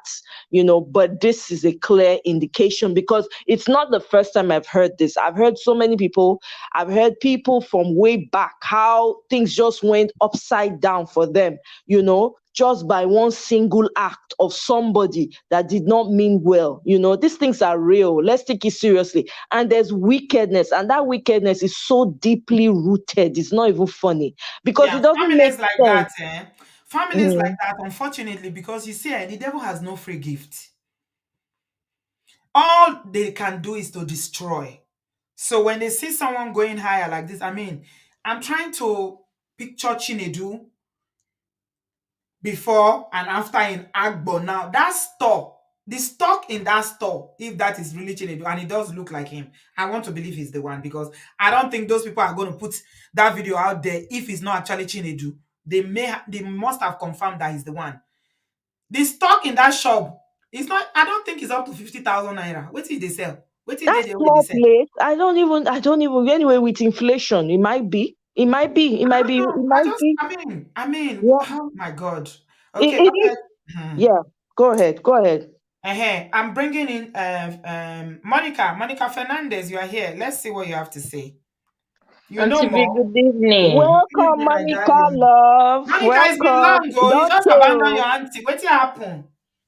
You know, but this is a clear indication because it's not the first time I've heard this. I've heard so many people. I've heard people from way back how things just went upside down for them, you know, just by one single act of somebody that did not mean well. You know, these things are real. Let's take it seriously. And there's wickedness, and that wickedness is so deeply rooted. It's not even funny because Yeah, it doesn't make families like sense. that, eh? Families like Mm. that, unfortunately, because you see, the devil has no free gift. All they can do is to destroy. So when they see someone going higher like this, I mean, I'm trying to picture Chinedu before and after in Agbo. Now that store, the stock in that store, if that is really Chinedu, and it does look like him, I want to believe he's the one because I don't think those people are going to put that video out there if it's not actually Chinedu. They must have confirmed that he's the one. The stock in that shop is not. I don't think it's up to 50,000 naira. What did they sell? What did That they already small sell? place, I don't even, anyway, with inflation, it might be. It might be. It I might don't be. It know. might be. I mean, Yeah. oh my God. It, Okay, it go is. ahead. Hmm. Yeah. Go ahead. Go ahead. I'm bringing in Monica Fernandez. You are here. Let's see what you have to say. You know Auntie B, more. good evening. Good Welcome, evening, my Monica, darling. love. Monica, it's been Welcome. long ago. You Don't just abandon your tell. auntie. What happened?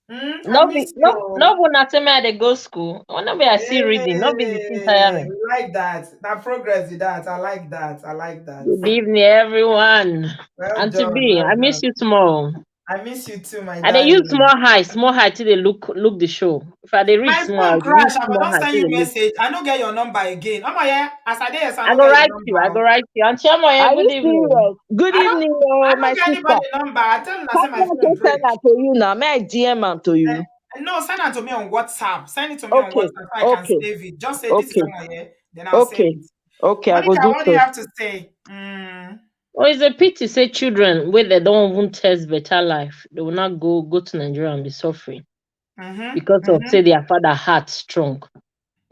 I No be miss no you. una tell me I dey go school. When be I see reading, no be the thing tire Hey, me. we like that. That progress with that. I like that. I like that. Good evening, everyone. Well Auntie done. B, Well I done. miss you tomorrow. I miss you too, my I they use darling. small high till they look the show. If I they read My small, I phone dey use crash. I small don't high send till you they look. message. I don't get your number again. Oh my yeah. As I did, yes, I I don't go get your write you. I go number. write you. And Chiamoye, Are good you evening. serious? Good evening, I my don't get sister. anybody number. I tell you, I How say my can phone I break. send that to you now? May I DM am to you? No, send it to me on WhatsApp. Send it to me on Okay, WhatsApp so I can okay, save it. Just say this is okay, someone here, then I'll save okay, it. okay. I go Monica, do what do you so. have to say? Oh, it's a pity say children where they don't even test better life. They will not go to Nigeria and be suffering because of say their father heart strong.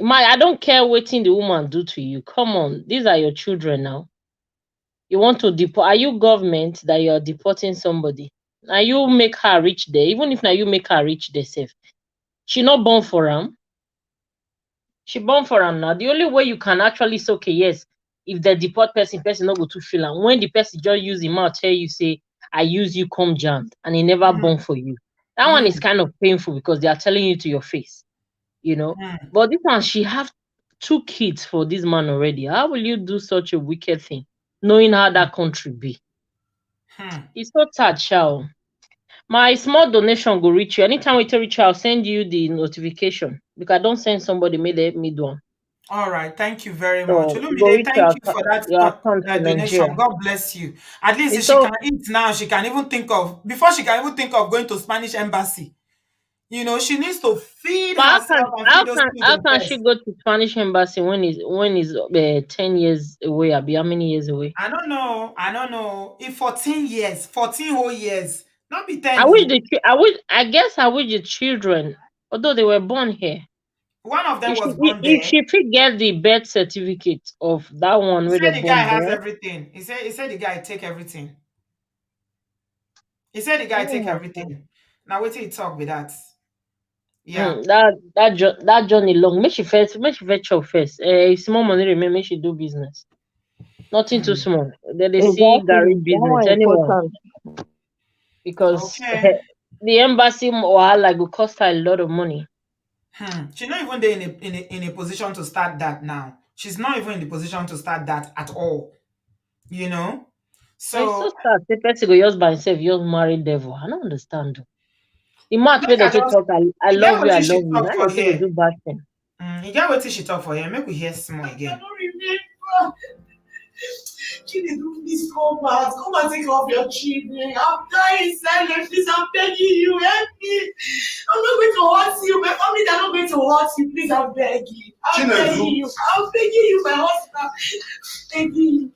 I don't care what the woman do to you. Come on, these are your children now. You want to deport? Are you government that you are deporting somebody? Now you make her reach there, even if now you make her reach there safe. She not born for him. She born for him now. The only way you can actually say, okay, yes, if the deport person not go to feel am. When the person just use him out, tell you say, I use you come jammed, and he never born for you. That one is kind of painful because they are telling you to your face, you know. But this one, she have 2 kids for this man already. How will you do such a wicked thing, knowing how that country be? It's so sad, Shao. My small donation go reach you. Anytime we reach you, I'll send you the notification. Because I don't send somebody, may they help me do one. All right, thank you very much. So go Olumide, reach thank you for that your account for donation. Nigeria. God bless you. At least if It's she so can eat now, she can even think of, before she can even think of going to Spanish embassy. You know, she needs to feed but herself and feed those how children can she first. go to Spanish embassy when is 10 years away? Abi how many years away? I don't know. I don't know. In 14 years, 14 whole years, not be 10. I wish I guess I wish the children, although they were born here, One of them was born if there. she could get the birth certificate of that one He where they said the guy born has there. everything. He said the guy take everything. He said the guy take Oh, everything. Now wait till he talk with that. Yeah. that journey long. Make she fetch chop first. If small money remain, make she do business. Nothing too small. Then they see Gary Exactly. That business. one Anyone. important. Because Okay. the embassy wahala go cost her a lot of money. She's not even there in a position to start that now. She's not even in the position to start that at all. You know? And it's so So sad. The person go just by himself, just marry devil. I don't understand. The match where make they I take just talk, I you get love you, what I she love you. talk Now for they say they here. do bad thing. You get what she talk for here. Make we hear small again. I don't remember. Chinedu, please come back. Come and take off your children. I'm dying silent. Please, I'm begging you. Help me. I'm not going to hurt you. My family, they're not going to hurt you. Please, I'm begging. I'm begging you. I'm begging you, my husband. Begging you.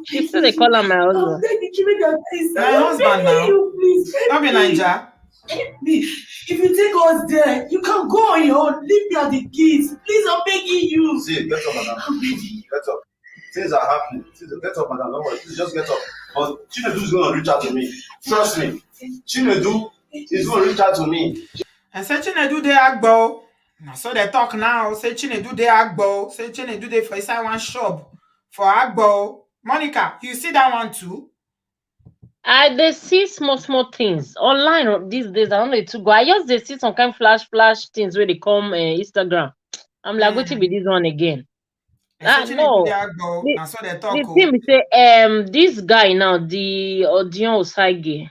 She still they call her my I'm husband. begging you. Make your face. My I'm husband begging now. you, please. Not Help be me. Ninja. Help me. If you take us there, you can go on your own. Leave me at the kids. Please, I'm begging you. See, get up, madam. I'm begging you. Get up. Things are happening. Get up, madam. Don't worry. Please just get up. But Chinedu is going to reach out to me. Trust me. Chinedu is going to reach out to me. And say Chinedu dey agbo. Now so they talk now. Say Chinedu dey agbo. Say Chinedu dey for inside one shop for agbo. Monica, you see that one too? They see small things online these days. I don't know to go. I just they see some kind of flash things where they come Instagram. I'm like, what be this one again? And say Chinedu dey No. agbo. The, Now so they the talk thing oh. be say this guy now, the Odion Osage,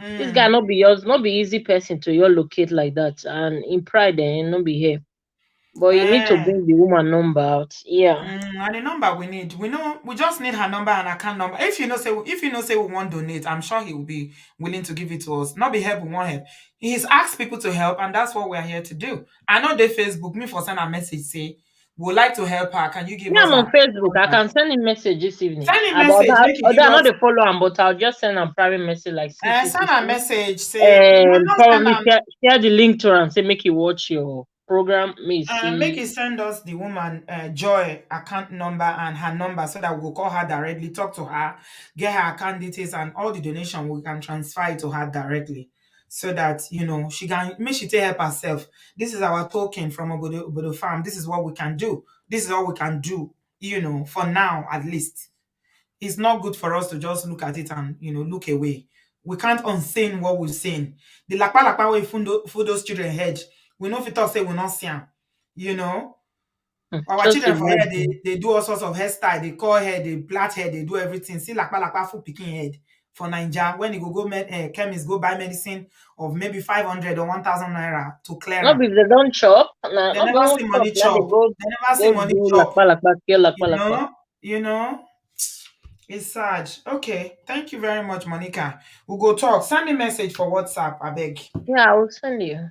this guy not be easy person to your locate like that. And in pride not be here. But you need to Eh. bring the woman number out. Yeah. And the number we need, we just need her number and account number. If you know say we want donate, I'm sure he will be willing to give it to us. Not be help, we want help. He's asked people to help, and that's what we're here to do. I know they Facebook me for send a message say would like to help her. Can you give Me, us I'm her on Facebook. I contact? can send him message this evening. Send him About message, that, make he although give I know us they follow him, but I'll just send a private message like send a message, say not send probably a share the link to her and say make you watch your program. Me make see. it send us the woman Joy account number and her number so that we'll call her directly, talk to her, get her account details and all the donation we can transfer it to her directly. So that she can make she take help herself. This is our token from Obodo Farm. This is what we can do. This is all we can do, for now at least. It's not good for us to just look at it and look away. We can't unseen what we've seen. The lakpa way full those children head. We know if it say we not see 'em. You know, our Just children for here imagine. they do all sorts of hairstyle. They call hair, they plait hair, they do everything. See lakpa full picking head. for Nigeria when he go chemist go buy medicine of maybe 500 or 1,000 naira to clear No, am. if they don't chop, They no be never one see chop. money Now they chop. go They never see go money do chop. lakpa, kill You lakpa. know, you know. It's sad. Okay, thank you very much, Monica. We'll go talk. Send me message for WhatsApp, I beg. Yeah, I will send you.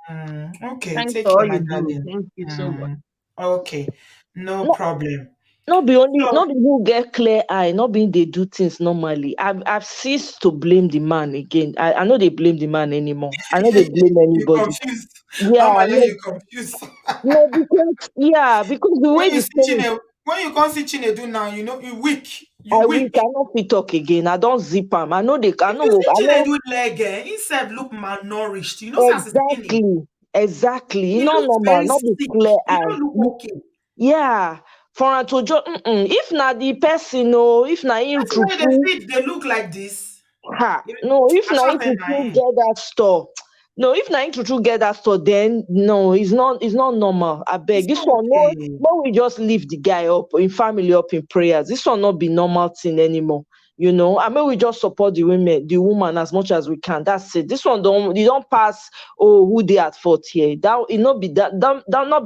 Okay, Thanks take for care, all my you do. darling. Thank you so much. Okay, no No, problem. not be only, So, not be who get clear eye, not being they do things normally. I've ceased to blame the man again. I know they blame the man anymore. I know they blame you anybody. confused. Yeah, Amala, no, you confused. no, because the way when you the see story, Chine, when you can't see Chinedu now, you know you weak. You I we weak. cannot fit talk again. I don't zip him. I know they If cannot you go. I see know Chinedu leg, himself look malnourished. You know, as skinny. exactly. He Not looks normal, very not be sick. clear He eye. don't look okay. Yeah, for am to just if na the person, no, if na him That's true why true, they look like this. no, if I na shall him say true na true him. get that store, no, if na him true true get that store, then no, it's not normal. I beg It's this not one, no, okay. but we just leave the guy up in family up in prayers. This one not be normal thing anymore. You know, I mean, we just support the woman as much as we can. That's it. This one don't pass. Oh, who they at fault here? That it not be that not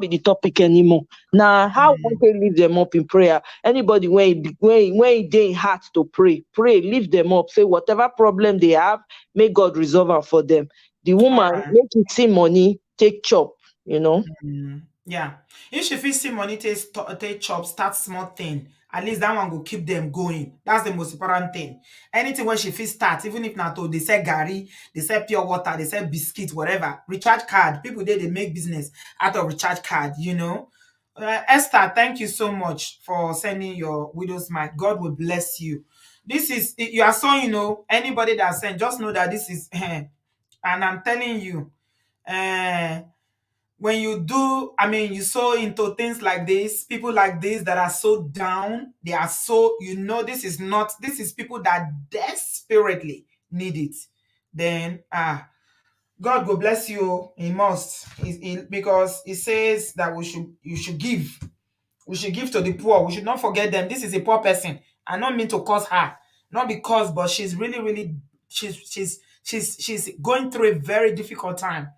be the topic anymore. Now, how we can leave them up in prayer? Anybody when they heart to pray, leave them up. Say whatever problem they have, may God resolve it for them. The All woman right. make it see money, take chop. You know. Yeah. If she fit see money take chop, start small thing. At least that one go keep them going. That's the most important thing. Anything when she fit start, even if not to they sell gari, they sell pure water, they sell biscuits, whatever. Recharge card. People there they make business out of recharge card, you know. Esther, thank you so much for sending your widow's mite. God will bless you. This is you are so anybody that sent, just know that this is and I'm telling you, uh, when you do, I mean, you so into things like this, people like this that are so down, they are so, this is not, this is people that desperately need it. Then, God will bless you. He must, because He says that you should give. We should give to the poor. We should not forget them. This is a poor person. I don't mean to curse her, not because, but she's really, really, she's going through a very difficult time.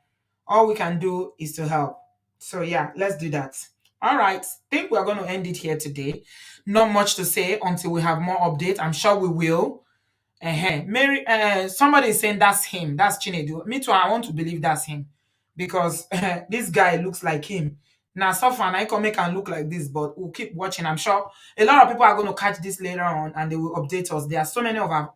All we can do is to help. So yeah, let's do that. All right. Think we're going to end it here today. Not much to say until we have more updates. I'm sure we will. Mary, somebody is saying that's him. That's Chinedu. Me too. I want to believe that's him because this guy looks like him. Now, so far, I can make him look like this, but we'll keep watching. I'm sure a lot of people are going to catch this later on and they will update us. There are so many of our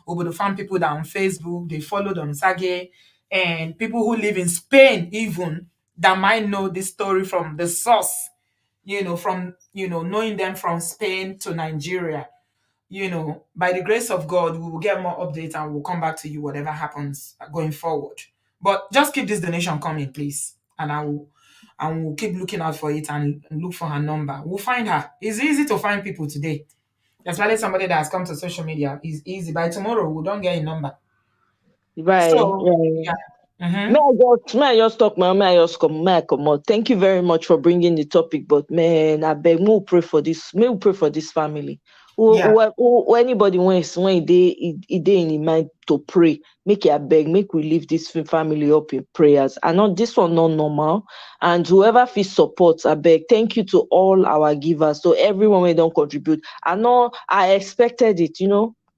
Obodo fan people that are on Facebook, they followed on Sage, and people who live in Spain even that might know this story from the source, from knowing them from Spain to Nigeria. By the grace of God, we will get more updates and we'll come back to you, whatever happens going forward. But just keep this donation coming, please. And we'll keep looking out for it and look for her number. We'll find her. It's easy to find people today. Especially somebody that has come to social media. It's easy. By tomorrow, we don't get a number. Right. So, Yeah. yeah. May I just talk, man? May I come out? Thank you very much for bringing the topic, but man, I beg, may we pray for this. May we pray for this family. Yeah. Anybody when they in the mind to pray, make it beg, make we lift this family up in prayers. I know this one not normal, and whoever feels support, I beg. Thank you to all our givers, to everyone who don't contribute. I know I expected it.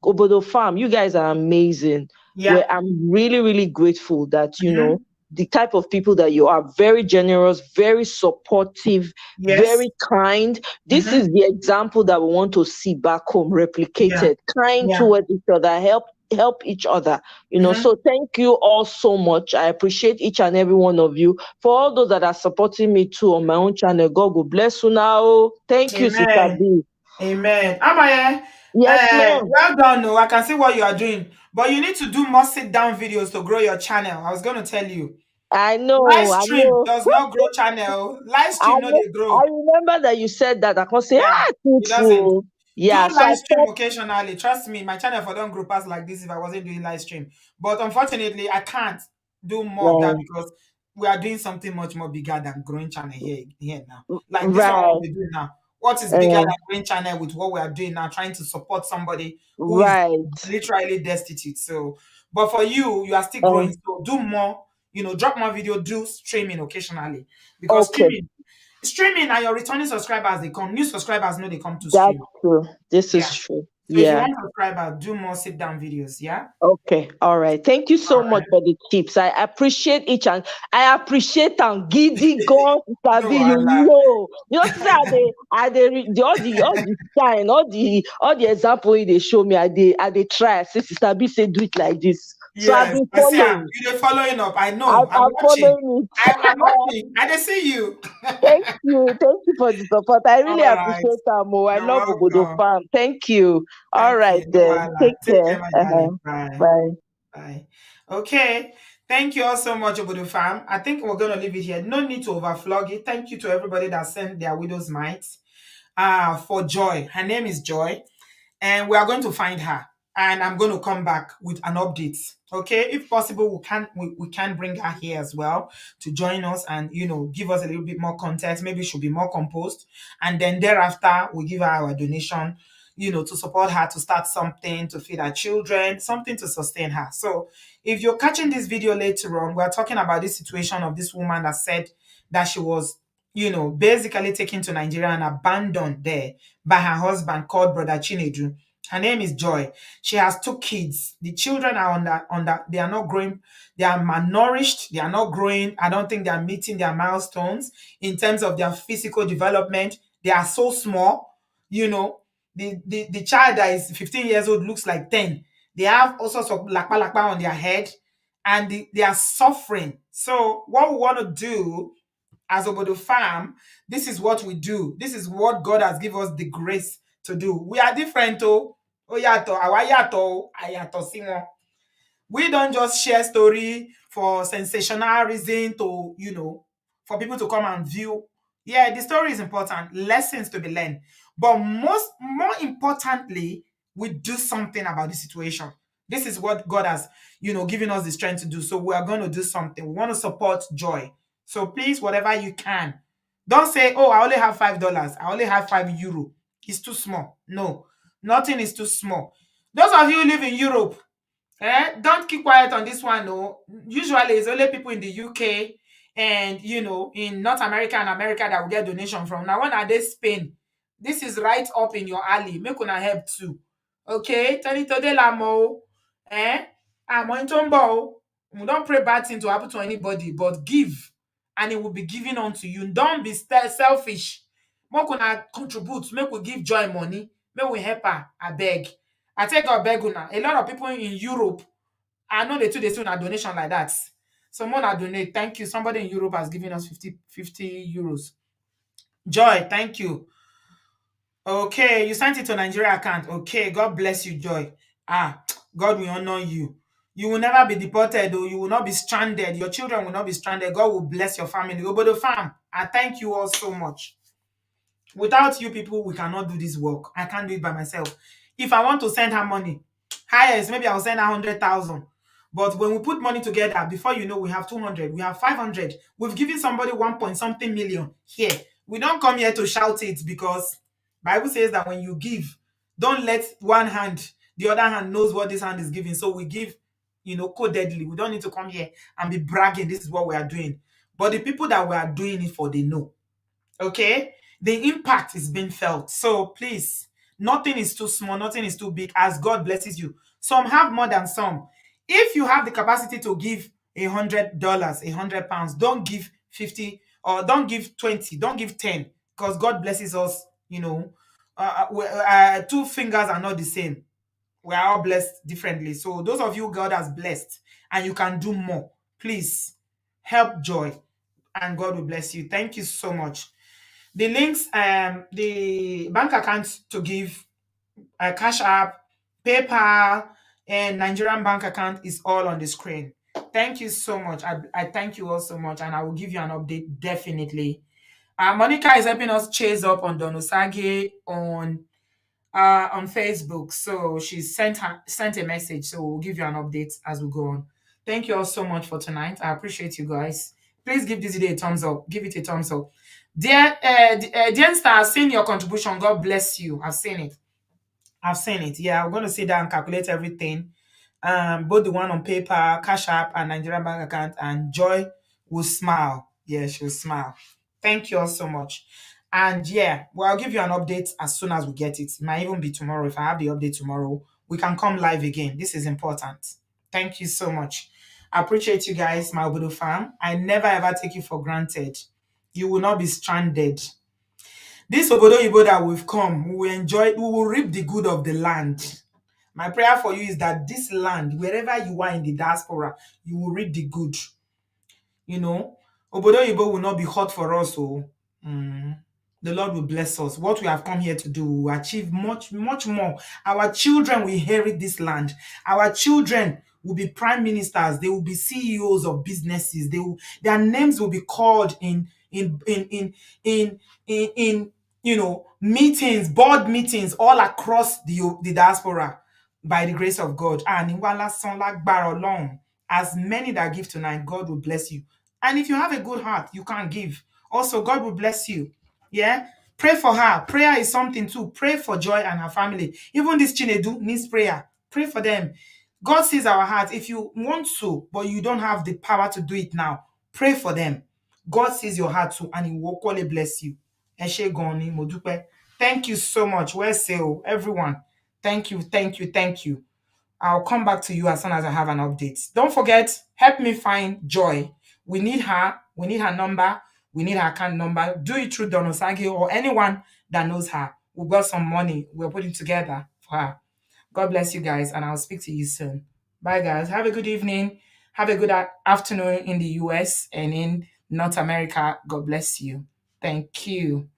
Obodo Farm, you guys are amazing. Yeah. Where I'm really, really grateful that, Mhm. the type of people that you are, very generous, very supportive, Yes. very kind. This Mhm. is the example that we want to see back home Yeah. replicated, kind Yeah. towards each other, help each other. Mhm. So thank you all so much. I appreciate each and every one of you. For all those that are supporting me too on my own channel, God will bless you now. Thank you, Sister Amen. B. Amen. Amaya, Yes, ma'am. well done. No, I can see what you are doing, but you need to do more sit-down videos to grow your channel. I was going to tell you. I Live know, I stream know. does not grow channel. Live I stream no know, they grow. I remember that you said that. I can say, Yeah, it doesn't. truthful. Do Yeah, so I live stream thought, occasionally. Trust me, my channel for don't grow past like this if I wasn't doing live stream. But unfortunately, I can't do more of that yeah, because we are doing something much more bigger than growing channel here now. Like this one, what right. we're doing now. What is bigger than Green Channel with what we are doing now, trying to support somebody who is Right. literally destitute? So, but for you, you are still growing. So do more, drop more video, do streaming occasionally. Because Okay. streaming and your returning subscribers, they come. New subscribers know they come to That's stream. true. This Yeah. is true. So if you Yeah. want subscribers, do more sit down videos. Yeah. Okay. All right. Thank you so All much right. for the tips. I appreciate each and I appreciate and giddy God No Sabi, wahala. say all the sign, all the example they show me, I they try. Sister B say do it like this. So I've Yes, been I see. following. You're following up. I know. I'm I'm watching. following I'm it. watching. I dey see you. Thank you. Thank you for the support. I really All right. appreciate Amo. I You're love Obodo welcome. Farm. Thank you. All Thank right you. No then. wahala. Take Take care. care, my darling. Bye. Bye. Bye. Okay. Thank you all so much, Obodo Fam. I think we're going to leave it here. No need to overflog it. Thank you to everybody that sent their widow's mites for Joy. Her name is Joy. And we are going to find her. And I'm going to come back with an update. Okay, if possible, we can bring her here as well to join us and give us a little bit more context. Maybe she'll be more composed, and then thereafter we give her our donation, to support her to start something, to feed her children, something to sustain her. So, if you're catching this video later on, we're talking about this situation of this woman that said that she was, basically taken to Nigeria and abandoned there by her husband called Brother Chinedu. Her name is Joy. She has 2 kids. The children are they are not growing, they are malnourished, they are not growing. I don't think they are meeting their milestones in terms of their physical development. They are so small, the child that is 15 years old looks like 10. They have all sorts of lakpa on their head and they are suffering. So what we want to do as Obodo Farm, this is what we do. This is what God has given us the grace to do. We are different, oh. Oh, yato, awa yato, ayato si won. We don't just share story for sensational reason to, for people to come and view. Yeah, the story is important, lessons to be learned. But more importantly, we do something about the situation. This is what God has, given us the strength to do. So we are going to do something. We want to support Joy. So please, whatever you can. Don't say, oh, I only have $5. I only have €5. It's too small. No, nothing is too small. Those of you who live in Europe, don't keep quiet on this one. No, usually it's only people in the UK and in North America and America that will get donation from. Now, when are they Spain? This is right up in your alley. Make una help too. Okay, tell it today la mo. I'm on tombo. We don't pray bad thing to happen to anybody, but give, and it will be given unto you. Don't be selfish. Make una contribute. Make we give Joy money. Make we help her. I beg. I take a beg una. A lot of people in Europe, I know they do a donation like that. Someone I donate. Thank you. Somebody in Europe has given us 50 euros. Joy, thank you. Okay, you sent it to Nigeria account. Okay, God bless you, Joy. God will honor you. You will never be deported, or you will not be stranded. Your children will not be stranded. God will bless your family. Obodo Farm, I thank you all so much. Without you people, we cannot do this work. I can't do it by myself. If I want to send her money, highest, maybe I'll send her 100,000. But when we put money together, before you know, we have 200, we have 500. We've given somebody 1 point something million here. We don't come here to shout it because Bible says that when you give, don't let one hand, the other hand knows what this hand is giving. So we give, codedly. We don't need to come here and be bragging. This is what we are doing. But the people that we are doing it for, they know. Okay, the impact is being felt. So please, nothing is too small, nothing is too big as God blesses you. Some have more than some. If you have the capacity to give $100, £100, don't give 50 or don't give 20, don't give 10, because God blesses us. Two fingers are not the same. We are all blessed differently. So those of you God has blessed and you can do more, please help Joy and God will bless you. Thank you so much. The links, the bank account to give, Cash App, PayPal, and Nigerian bank account is all on the screen. Thank you so much. I thank you all so much, and I will give you an update definitely. Monica is helping us chase up on Donosage on Facebook, so she sent a message. So we'll give you an update as we go on. Thank you all so much for tonight. I appreciate you guys. Please give this video a thumbs up. Give it a thumbs up. Dear Star, I've seen your contribution. God bless you. I've seen it. I've seen it. Yeah, I'm going to sit down and calculate everything. Both the one on paper, Cash App, and Nigerian bank account, and Joy will smile. Yeah, she'll smile. Thank you all so much. And yeah, well, I'll give you an update as soon as we get it. It might even be tomorrow. If I have the update tomorrow, we can come live again. This is important. Thank you so much. I appreciate you guys, my Obodo fam. I never ever take you for granted. You will not be stranded. This Obodo Ibo that we've come, we will enjoy, we will reap the good of the land. My prayer for you is that this land, wherever you are in the diaspora, you will reap the good. You know, Obodo Ibo will not be hot for us. So the Lord will bless us. What we have come here to do, we will achieve much, much more. Our children will inherit this land. Our children will be prime ministers. They will be CEOs of businesses. Their names will be called in meetings, board meetings all across the diaspora by the grace of God. And in Wala Son Lagbara alone, as many that give tonight, God will bless you. And if you have a good heart, you can give. Also, God will bless you. Yeah. Pray for her. Prayer is something too. Pray for Joy and her family. Even this Chinedu needs prayer. Pray for them. God sees our hearts. If you want to, but you don't have the power to do it now, pray for them. God sees your heart too, and He will surely bless you. Eshe goni, mo dúpẹ́. Thank you so much. Well said, everyone. Thank you, thank you, thank you. I'll come back to you as soon as I have an update. Don't forget, help me find Joy. We need her. We need her number. We need her account number. Do it through Donosage or anyone that knows her. We've got some money we're putting together for her. God bless you guys, and I'll speak to you soon. Bye, guys. Have a good evening. Have a good afternoon in the US and in North America. God bless you. Thank you.